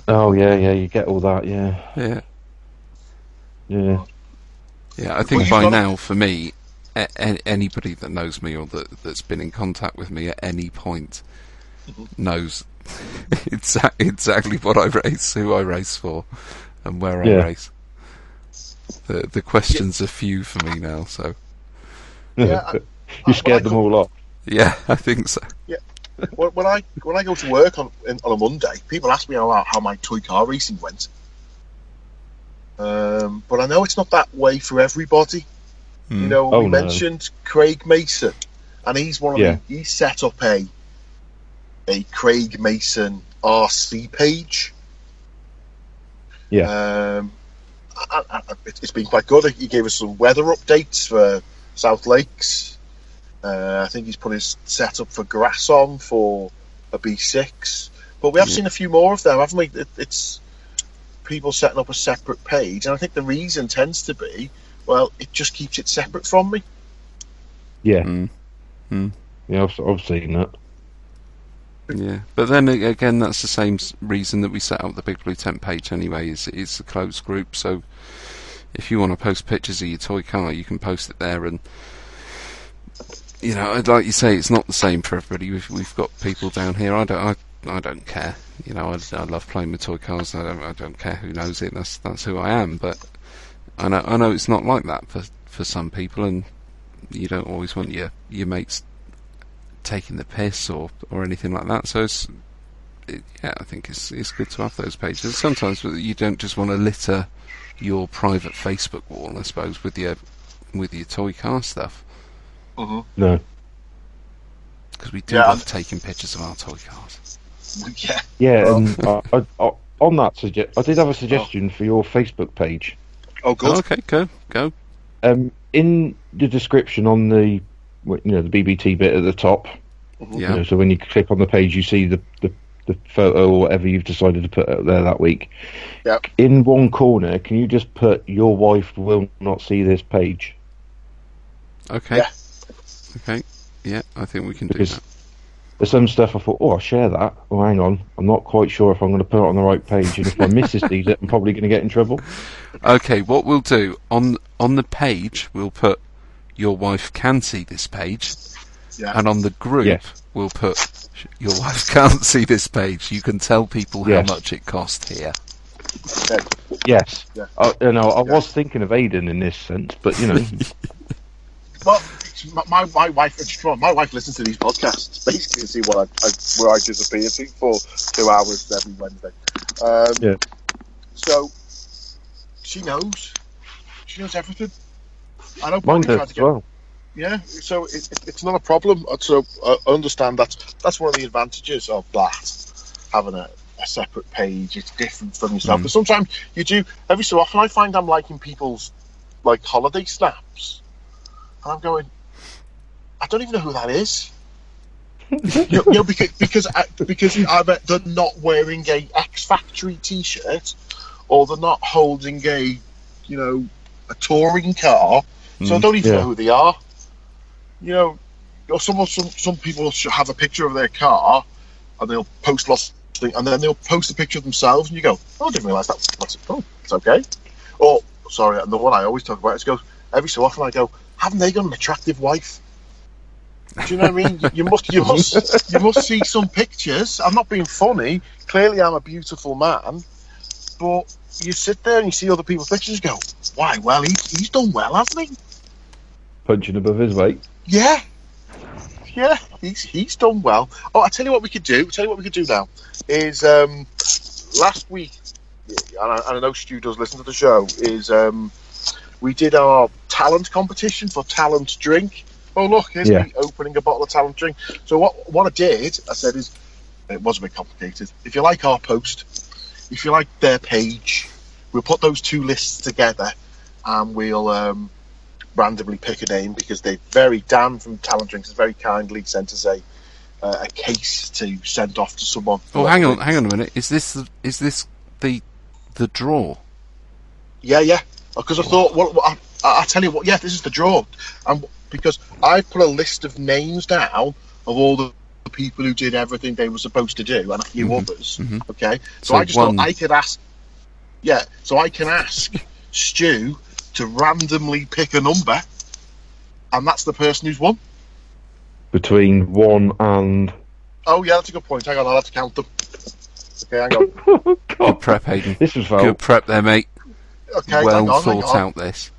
Oh yeah, you get all that, yeah. Yeah, I think by now, for me, anybody that knows me or that's been in contact with me at any point knows exactly what I race, who I race for, and where I race. The questions are few for me now, so... Yeah, you scared them all off. Yeah, I think so. Yeah. When I go to work on a Monday, people ask me how my toy car racing went. But I know it's not that way for everybody. You know, we mentioned Craig Mason, and he's one of he's set up a Craig Mason RC page. Yeah. It's been quite good. He gave us some weather updates for South Lakes. I think he's put his setup for grass on for a B6. But we have seen a few more of them, haven't we? It's people setting up a separate page, and I think the reason tends to be, well, it just keeps it separate from me. Yeah. Yeah, I've seen that. Yeah, but then again, that's the same reason that we set up the Big Blue Tent page anyway. It's a closed group, so if you want to post pictures of your toy car, you can post it there. And you know, like you say, it's not the same for everybody. We've got people down here. I don't care. You know, I love playing with toy cars. I don't care who knows it. That's who I am. But I know it's not like that for some people, and you don't always want your mates taking the piss or anything like that. So I think it's good to have those pages. Sometimes you don't just want to litter your private Facebook wall, I suppose, with your toy car stuff. Mm-hmm. No, because we do love taking pictures of our toy cars. Yeah, and I on that I did have a suggestion for your Facebook page. Oh, good. Oh, okay, go. In the description on the the BBT bit at the top. Yeah. You know, so when you click on the page, you see the photo or whatever you've decided to put out there that week. Yeah. In one corner, can you just put "Your wife will not see this page"? Okay. Yeah. Okay. Yeah, I think we can do that. There's some stuff I thought, I'll share that. Oh, hang on, I'm not quite sure if I'm going to put it on the right page, and if my missus sees it, I'm probably going to get in trouble. Okay, what we'll do on the page, we'll put "Your wife can see this page," and on the group, we'll put "Your wife can't see this page." You can tell people how much it cost here. Okay. Yes. Yeah. I was thinking of Aidan in this sense, but Well, my wife, my wife listens to these podcasts basically to see where I disappear to for 2 hours every Wednesday. So she knows everything. I don't mine does as well. Yeah, so it's not a problem. So I understand that's one of the advantages of that, having a separate page. It's different from yourself. But sometimes you do. Every so often, I find I'm liking people's holiday snaps, and I'm going, I don't even know who that is. Because either they're not wearing a X Factory T-shirt, or they're not holding a touring car. So I don't even know who they are. Or some people have a picture of their car, and they'll post lots of things, and then they'll post a picture of themselves, and you go, "Oh, I didn't realise that." Oh, it's okay. Or sorry, and the one I always talk about is every so often I go, "Haven't they got an attractive wife?" Do you know what I mean? You must see some pictures. I'm not being funny. Clearly, I'm a beautiful man, but you sit there and you see other people's pictures and go, "Why? Well, he's done well, hasn't he?" Punching above his weight. Yeah, yeah, he's done well. Oh, I tell you what we could do. Now is last week, and I know Stu does listen to the show. Is we did our talent competition for talent drink. Oh look, here's Yeah. me opening a bottle of talent drink. So what I did, I said is, it was a bit complicated. If you like our post, if you like their page, we'll put those two lists together, and we'll randomly pick a name because Dan from Talent Drinks has very kindly sent us a case to send off to someone. Oh, hang on a minute. Is this the draw? Yeah. Because I thought, I tell you what, yeah, this is the draw, and because I put a list of names down of all the people who did everything they were supposed to do, and a few others. Okay, so I just thought I could ask. Yeah, so I can ask Stu to randomly pick a number, and that's the person who's won. Between 1 and... Oh, yeah, that's a good point. Hang on, I'll have to count them. Okay, hang on. Oh, God. Good prep, Hayden. This is Good prep there, mate. Okay, well hang thought on. out, this.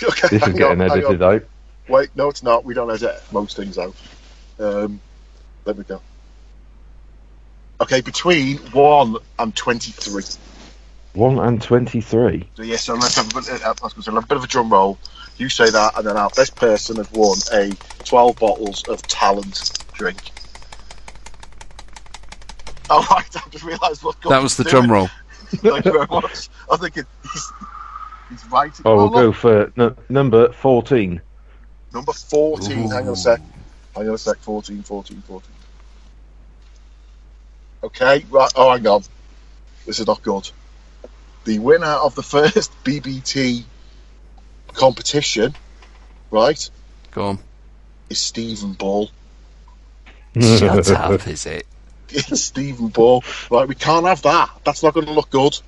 Okay, this is getting edited out. Wait, no, it's not. We don't edit most things out. Let me go. Okay, between 1 and 23. 1 and 23. So yes, so let's have a bit of a drum roll. You say that, and then this person has won a 12 bottles of talent drink. Oh, right, I just realised what. That was the drum roll. Thank you very much. I think he's right. Oh, we'll go for number 14. Number 14. Ooh. Hang on a sec. 14. Okay, right. Oh, hang on. This is not good. The winner of the first BBT competition, right? Go on. Is Stephen Ball. Shut up, is it? It's Stephen Ball. Right, we can't have that. That's not going to look good.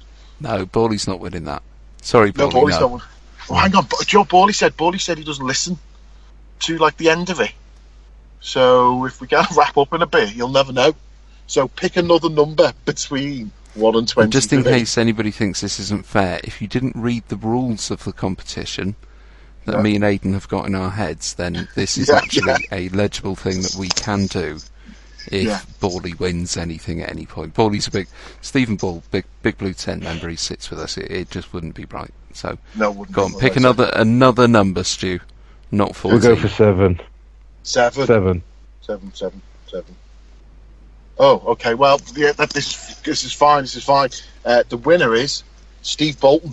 No, Bawley's not winning that. Sorry, Bawley. No, Bawley's not. Oh, hang on. Joe Bawley said he doesn't listen to the end of it. So if we get to wrap up in a bit, you'll never know. So pick another number between 1 and 20. And just in case anybody thinks this isn't fair, if you didn't read the rules of the competition that me and Aidan have got in our heads, then this is actually a legible thing that we can do if Bawley wins anything at any point. Bawley's Stephen Ball, big Blue Tent member. He sits with us. It just wouldn't be right. So go on, pick another number, Stu. Not 14. We'll go for 7. 7. Oh, okay. Well, yeah, this is fine. The winner is Steve Bolton.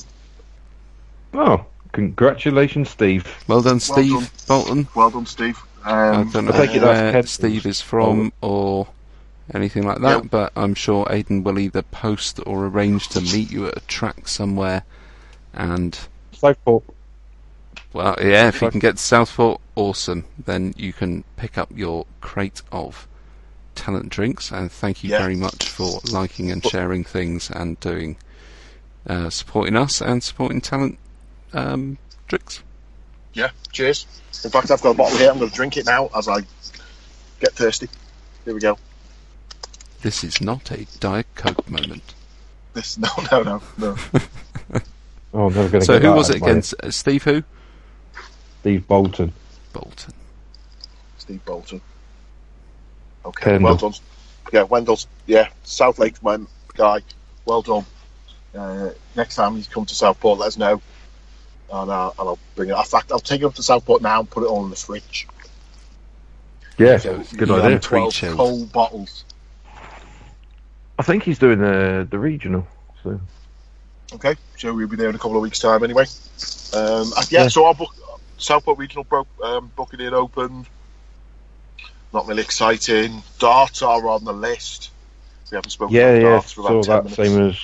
Oh, congratulations, Steve. Well done, Steve Bolton. Well done, Steve. I don't know where Steve is from or anything like that, but I'm sure Aidan will either post or arrange to meet you at a track somewhere. And Southport. Well, yeah, if you can get to Southport, awesome. Then you can pick up your crate of talent drinks. And thank you very much for liking and sharing things and doing supporting us and supporting talent drinks. Yeah, cheers. In fact, I've got a bottle here. I'm going to drink it now as I get thirsty. Here we go. This is not a Diet Coke moment. No. Oh, I'm never going to. So who was it against? Steve who? Steve Bolton. Steve Bolton. Okay, Kendall. Well done. Yeah, Wendell's. Yeah, South Lake man guy. Well done. Next time he's come to Southport, let us know. And I'll bring it. In fact, I'll take it up to Southport now and put it all in the fridge. Yeah, So good idea. 12 cold bottles. I think he's doing the regional. So. Okay, so we'll be there in a couple of weeks' time anyway. So I'll book Southport Regional booking it open. Not really exciting. Darts are on the list. We haven't spoken about darts for about 10 minutes. Same as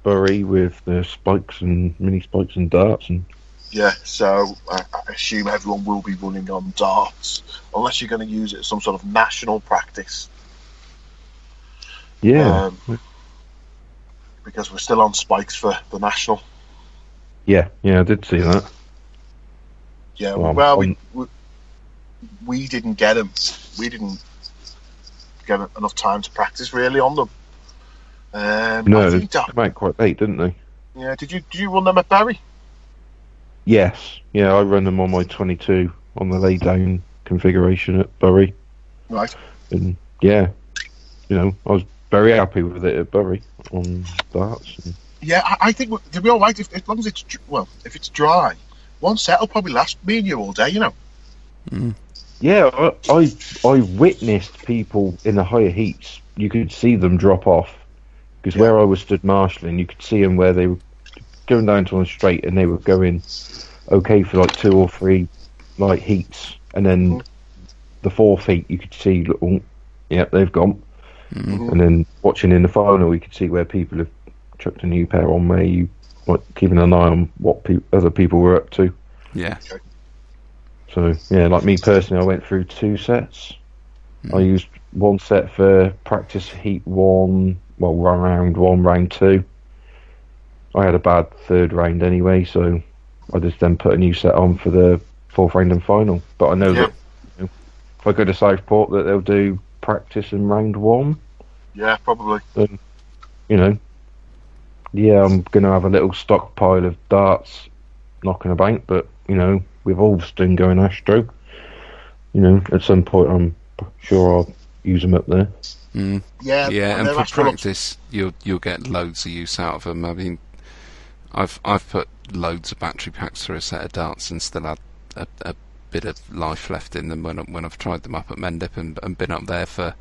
Bury with the spikes and mini spikes and darts and. Yeah, so I assume everyone will be running on darts, unless you're going to use it as some sort of national practice. Yeah. Because we're still on spikes for the national. Yeah, I did see that. Yeah, well, we didn't get them. We didn't get enough time to practice really on them. No, they came out quite late, didn't they? Yeah, did you run them at Bury? Yes, I run them on my 22 on the lay down configuration at Bury. Right. And yeah, I was very happy with it at Bury on darts. And Yeah, I think they'll be all right as long as if it's dry. One set will probably last me and you all day, yeah, I witnessed people in the higher heats. You could see them drop off because where I was stood marshalling, you could see them where they were going down to one straight, and they were going okay for like 2 or 3 like heats, and then the 4th heat you could see, they've gone. And then watching in the final, you could see where people have chucked a new pair on, where you like keeping an eye on what other people were up to. Yeah. Okay. So yeah, like me personally, I went through 2 sets. I used 1 set for practice heat 1, round 1, round 2. I had a bad 3rd round anyway, so I just then put a new set on for the 4th round and final. But I know that if I go to Southport, that they'll do practice in round 1. Yeah, probably. Then, I'm going to have a little stockpile of darts knocking about, but, with Ulverston going Astro, at some point I'm sure I'll use them up there. Yeah, and for practice, you'll get loads of use out of them. I mean, I've put loads of battery packs through a set of darts and still had a bit of life left in them when I've tried them up at Mendip and been up there for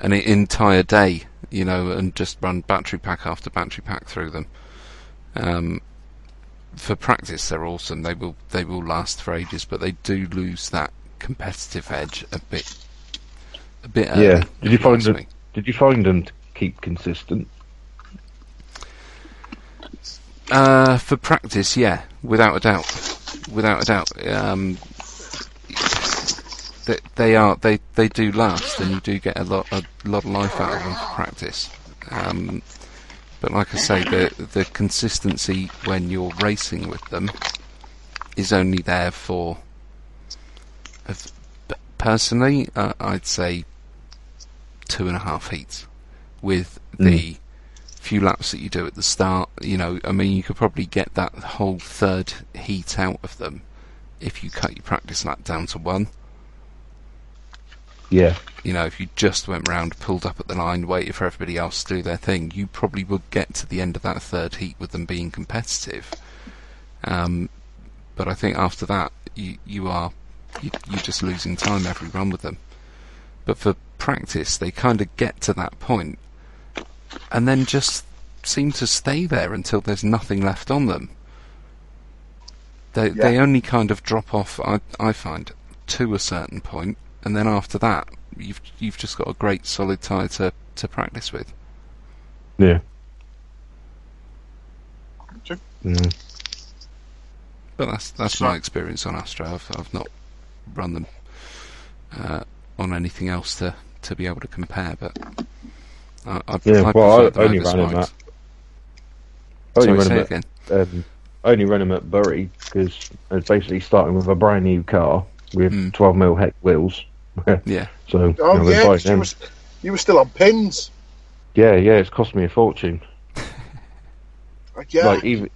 an entire day, and just run battery pack after battery pack through them. For practice, they're awesome. They will last for ages, but they do lose that competitive edge a bit early. Yeah. Did you find them to keep consistent? For practice, yeah, without a doubt. They do last, and you do get a lot of life out of them for practice. But like I say, the consistency when you're racing with them is only there for, personally, I'd say 2.5 heats with the few laps that you do at the start. I mean, you could probably get that whole 3rd heat out of them if you cut your practice lap down to 1. Yeah. If you just went round, pulled up at the line, waited for everybody else to do their thing, you probably would get to the end of that 3rd heat with them being competitive. But I think after that, you're just losing time every run with them. But for practice, they kind of get to that point, and then just seem to stay there until there's nothing left on them. They only kind of drop off, I find, to a certain point. And then after that, you've just got a great solid tyre to practice with. Yeah. But that's my experience on Astro. I've not run them on anything else to be able to compare. But I only ran them at. I only ran them at Bury because I was basically starting with a brand new car with 12mm heck wheels. Yeah. So you were still on pins. Yeah, it's cost me a fortune. Yeah. Like even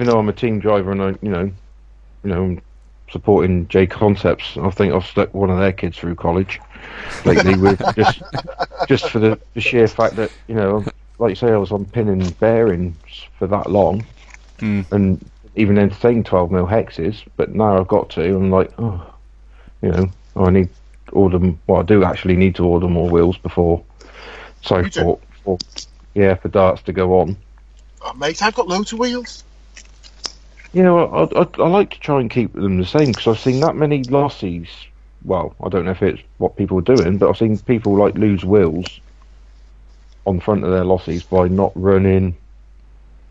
though I'm a team driver and I'm supporting J Concepts, I think I've stuck one of their kids through college lately with just for the sheer fact that like you say, I was on pin and bearings for that long, and even entertained 12mm hexes. But now I've got to. I'm like, I need to order them. Well, I do actually need to order more wheels before Southport. For darts to go on. Oh, mate, I've got loads of wheels. I like to try and keep them the same because I've seen that many losses. Well, I don't know if it's what people are doing, but I've seen people like lose wheels on front of their losses by not running,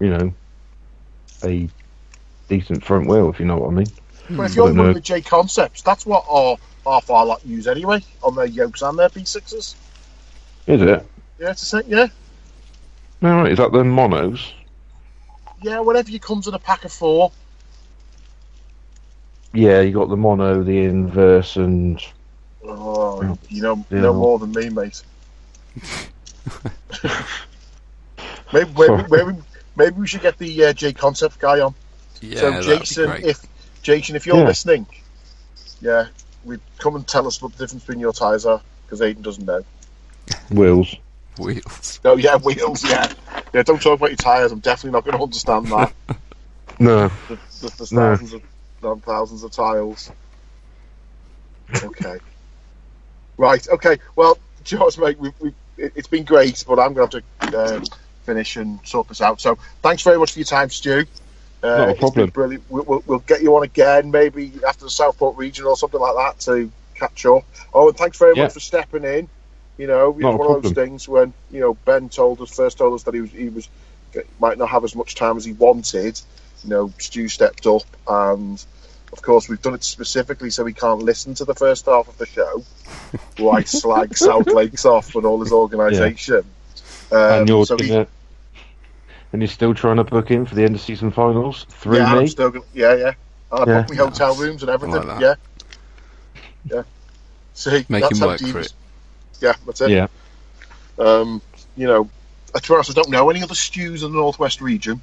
a decent front wheel, if you know what I mean. Well, if you're running the J Concepts, that's what half our lot use anyway on their yokes and their B6s. Is it? Yeah, it's the same. Yeah. No, is that the monos? Yeah, whatever you comes in a pack of 4. Yeah, you got the mono, the inverse, and you know more than me, mate. maybe we should get the J Concept guy on. Yeah, so Jason, if you're listening, come and tell us what the difference between your tyres are, because Aidan doesn't know. Wheels. Wheels. Oh yeah, wheels. Yeah. Don't talk about your tyres. I'm definitely not going to understand that. No. There's No. thousands of tiles. Okay. Right. Okay. Well, George, mate, it's been great, but I'm going to have to finish and sort this out. So, thanks very much for your time, Stu. Not a problem. It's been brilliant. We'll get you on again, maybe after the Southport region or something like that, to catch up. Oh, and thanks very much for stepping in. You know, it's one of those things when Ben first told us that he might not have as much time as he wanted. Stu stepped up, and of course we've done it specifically so he can't listen to the first half of the show. Right, slag South Lakes off and all his organisation. And you're still trying to book in for the end of season finals through me. I'm still and I booked my hotel rooms and everything. Like yeah. See, make him work for it. Yeah, that's it. Yeah. To be honest, I don't know any other Stews in the Northwest region.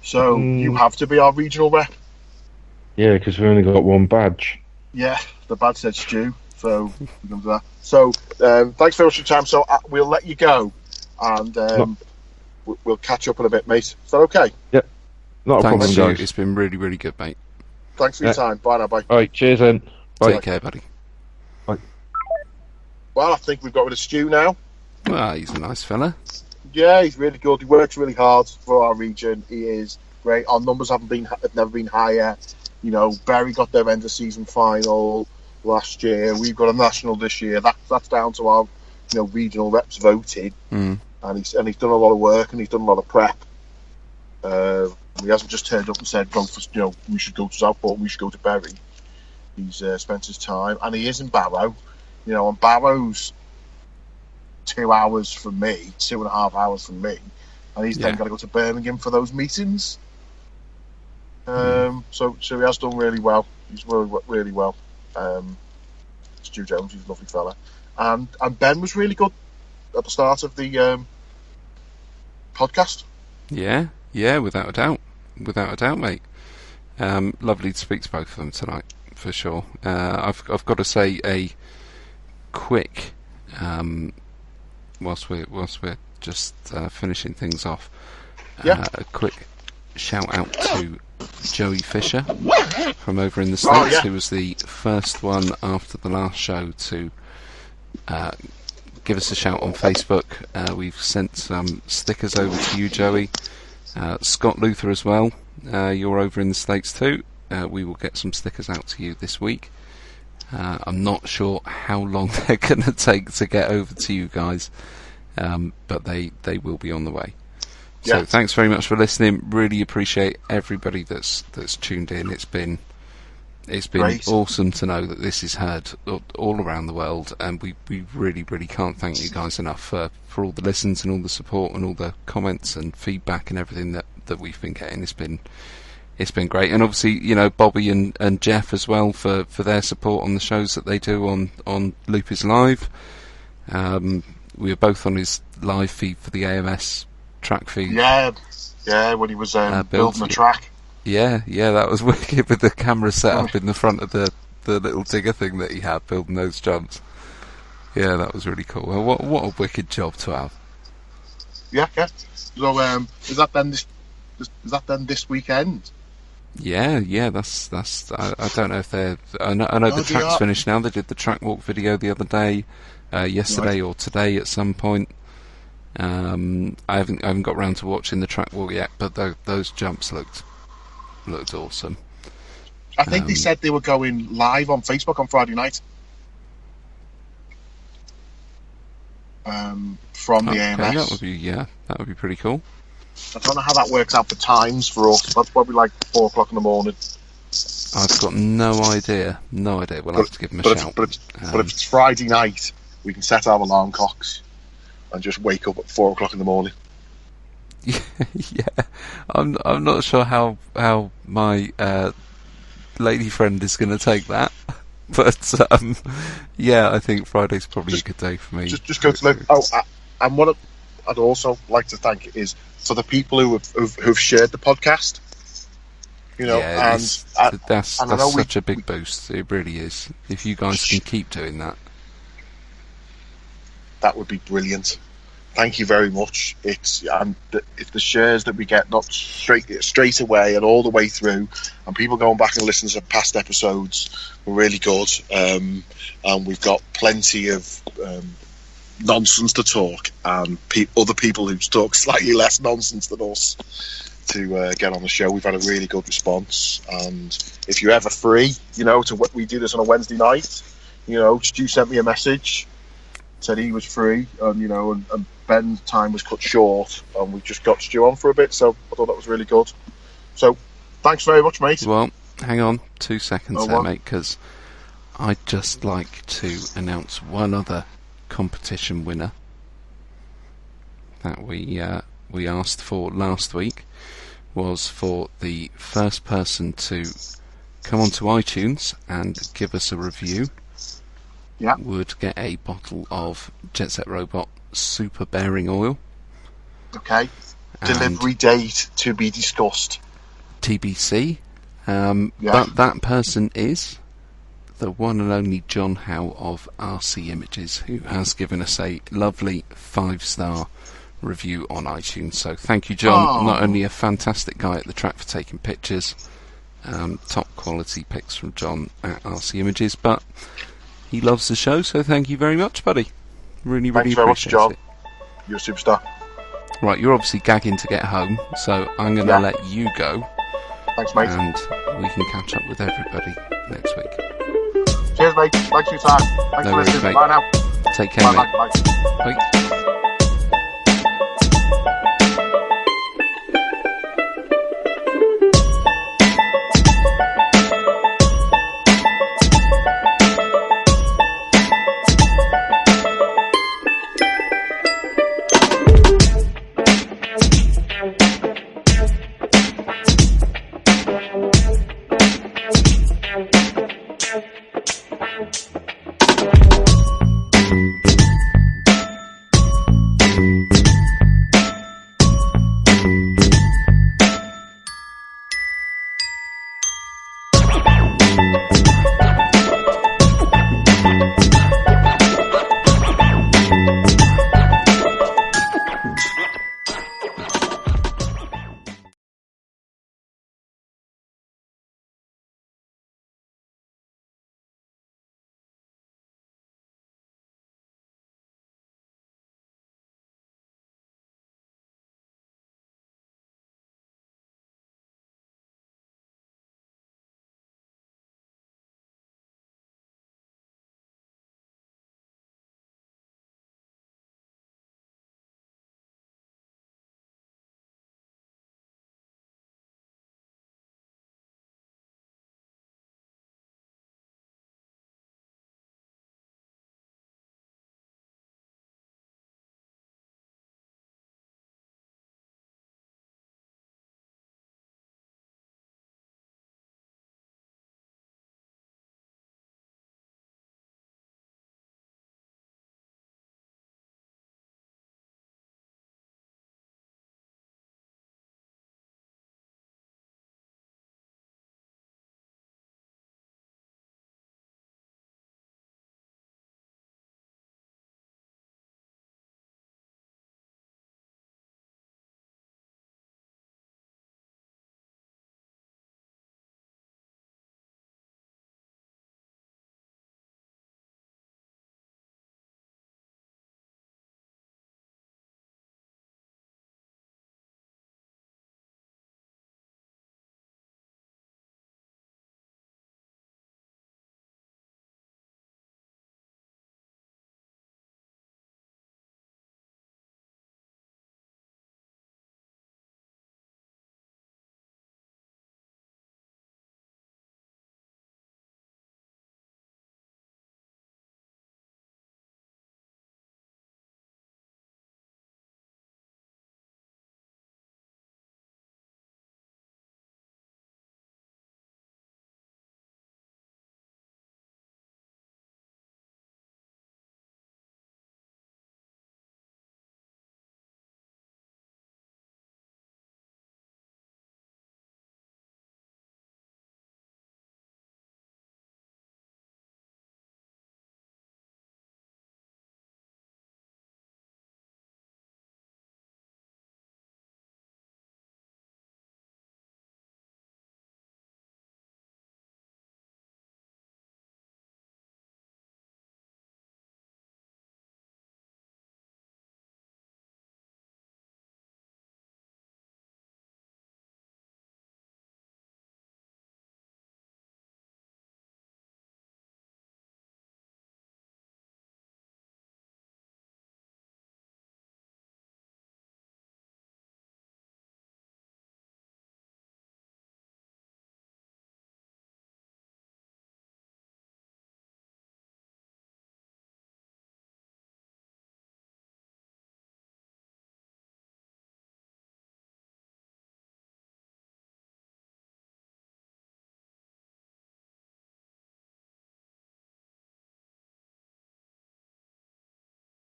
So you have to be our regional rep. Yeah, because we only got one badge. Yeah, the badge said Stew, so we can do that. So thanks very much for your time. So we'll let you go, and we'll catch up in a bit, mate. Is that okay? Yep. Not a Thanks, problem, Stu. guys. It's been really, really good, mate. Thanks for your time. Bye now, bye. All right, cheers then. Bye. Take care, buddy. Bye. Well, I think we've got rid of Stu now. Well, he's a nice fella. Yeah, he's really good. He works really hard for our region. He is great. Our numbers have never been higher. Barry got their end of season final last year. We've got a national this year. That's down to our regional reps voted, and he's done a lot of work and he's done a lot of prep. He hasn't just turned up and said, we should go to Southport, we should go to Bury. He's spent his time, and he is in Barrow. And Barrow's 2 hours from me, 2.5 hours from me, and he's then got to go to Birmingham for those meetings. So he has done really well. He's really well. Stu Jones, he's a lovely fella, and Ben was really good at the start of the podcast. Yeah, without a doubt, mate. Lovely to speak to both of them tonight, for sure. I've got to say a quick, whilst we're just finishing things off, a quick shout out to Joey Fisher from over in the States, who was the first one after the last show to give us a shout on Facebook. We've sent some stickers over to you, Joey. Scott Luther as well. You're over in the States too. We will get some stickers out to you this week. I'm not sure how long they're going to take to get over to you guys, but they will be on the way. So thanks very much for listening. Really appreciate everybody that's tuned in. It's been great. Awesome to know that this is heard all around the world, and we really, really can't thank you guys enough for all the listens and all the support and all the comments and feedback and everything that we've been getting. It's been great, and obviously Bobby and Jeff as well for their support on the shows that they do on Loop is Live. We were both on his live feed for the AMS track feed. Yeah, when he was building the track. Yeah, that was wicked with the camera set up in the front of the little digger thing that he had building those jumps. Yeah, that was really cool. Well, what a wicked job to have. Yeah. So is that then this weekend? Yeah. That's. I don't know if they're. I know the track's finished now. They did the track walk video the other day, yesterday or today at some point. I haven't got round to watching the track walk yet, but those jumps looked awesome. I think they said they were going live on Facebook on Friday night. From the AMS. That would be pretty cool. I don't know how that works out for times for us. That's probably like 4:00 in the morning. I've got no idea. We'll have to give them a shout. But if it's Friday night, we can set our alarm clocks and just wake up at 4:00 in the morning. Yeah, I'm not sure how my lady friend is going to take that, but I think Friday's probably a good day for me. Just go to look. And what I'd also like to thank is for the people who've shared the podcast. You know, yeah, that's I know such a big boost. It really is. If you guys can keep doing that, that would be brilliant. Thank you very much. It's if the shares that we get not straight away and all the way through, and people going back and listening to past episodes were really good. And we've got plenty of nonsense to talk, and other people who talk slightly less nonsense than us to get on the show. We've had a really good response, and if you're ever free, you know, we do this on a Wednesday night. You know, Stu sent me a message, said he was free, and you know, and Ben's time was cut short, and we just got Stu on for a bit. So I thought that was really good. So thanks very much, mate. Well, hang on 2 seconds Oh, there, what? mate, because I'd just like to announce one other competition winner that we asked for last week. Was for the first person to come onto iTunes and give us a review. Yeah. Would get a bottle of Jet Set Robot Super Bearing Oil. Okay. And Delivery date to be discussed. TBC. Yeah. But that person is the one and only John Howe of RC Images, who has given us a lovely 5-star review on iTunes. So thank you, John. Oh. Not only a fantastic guy at the track for taking pictures, top quality pics from John at RC Images, but he loves the show, so thank you very much, buddy. Really, Thanks really very much, appreciate John. it. You're a superstar. Right, you're obviously gagging to get home, so I'm going to let you go, Thanks, mate. and we can catch up with everybody next week. Cheers, mate. Thanks for your time. Thanks No for worries, listening. mate. Bye now. Take care, Bye, mate. bye, bye. Bye.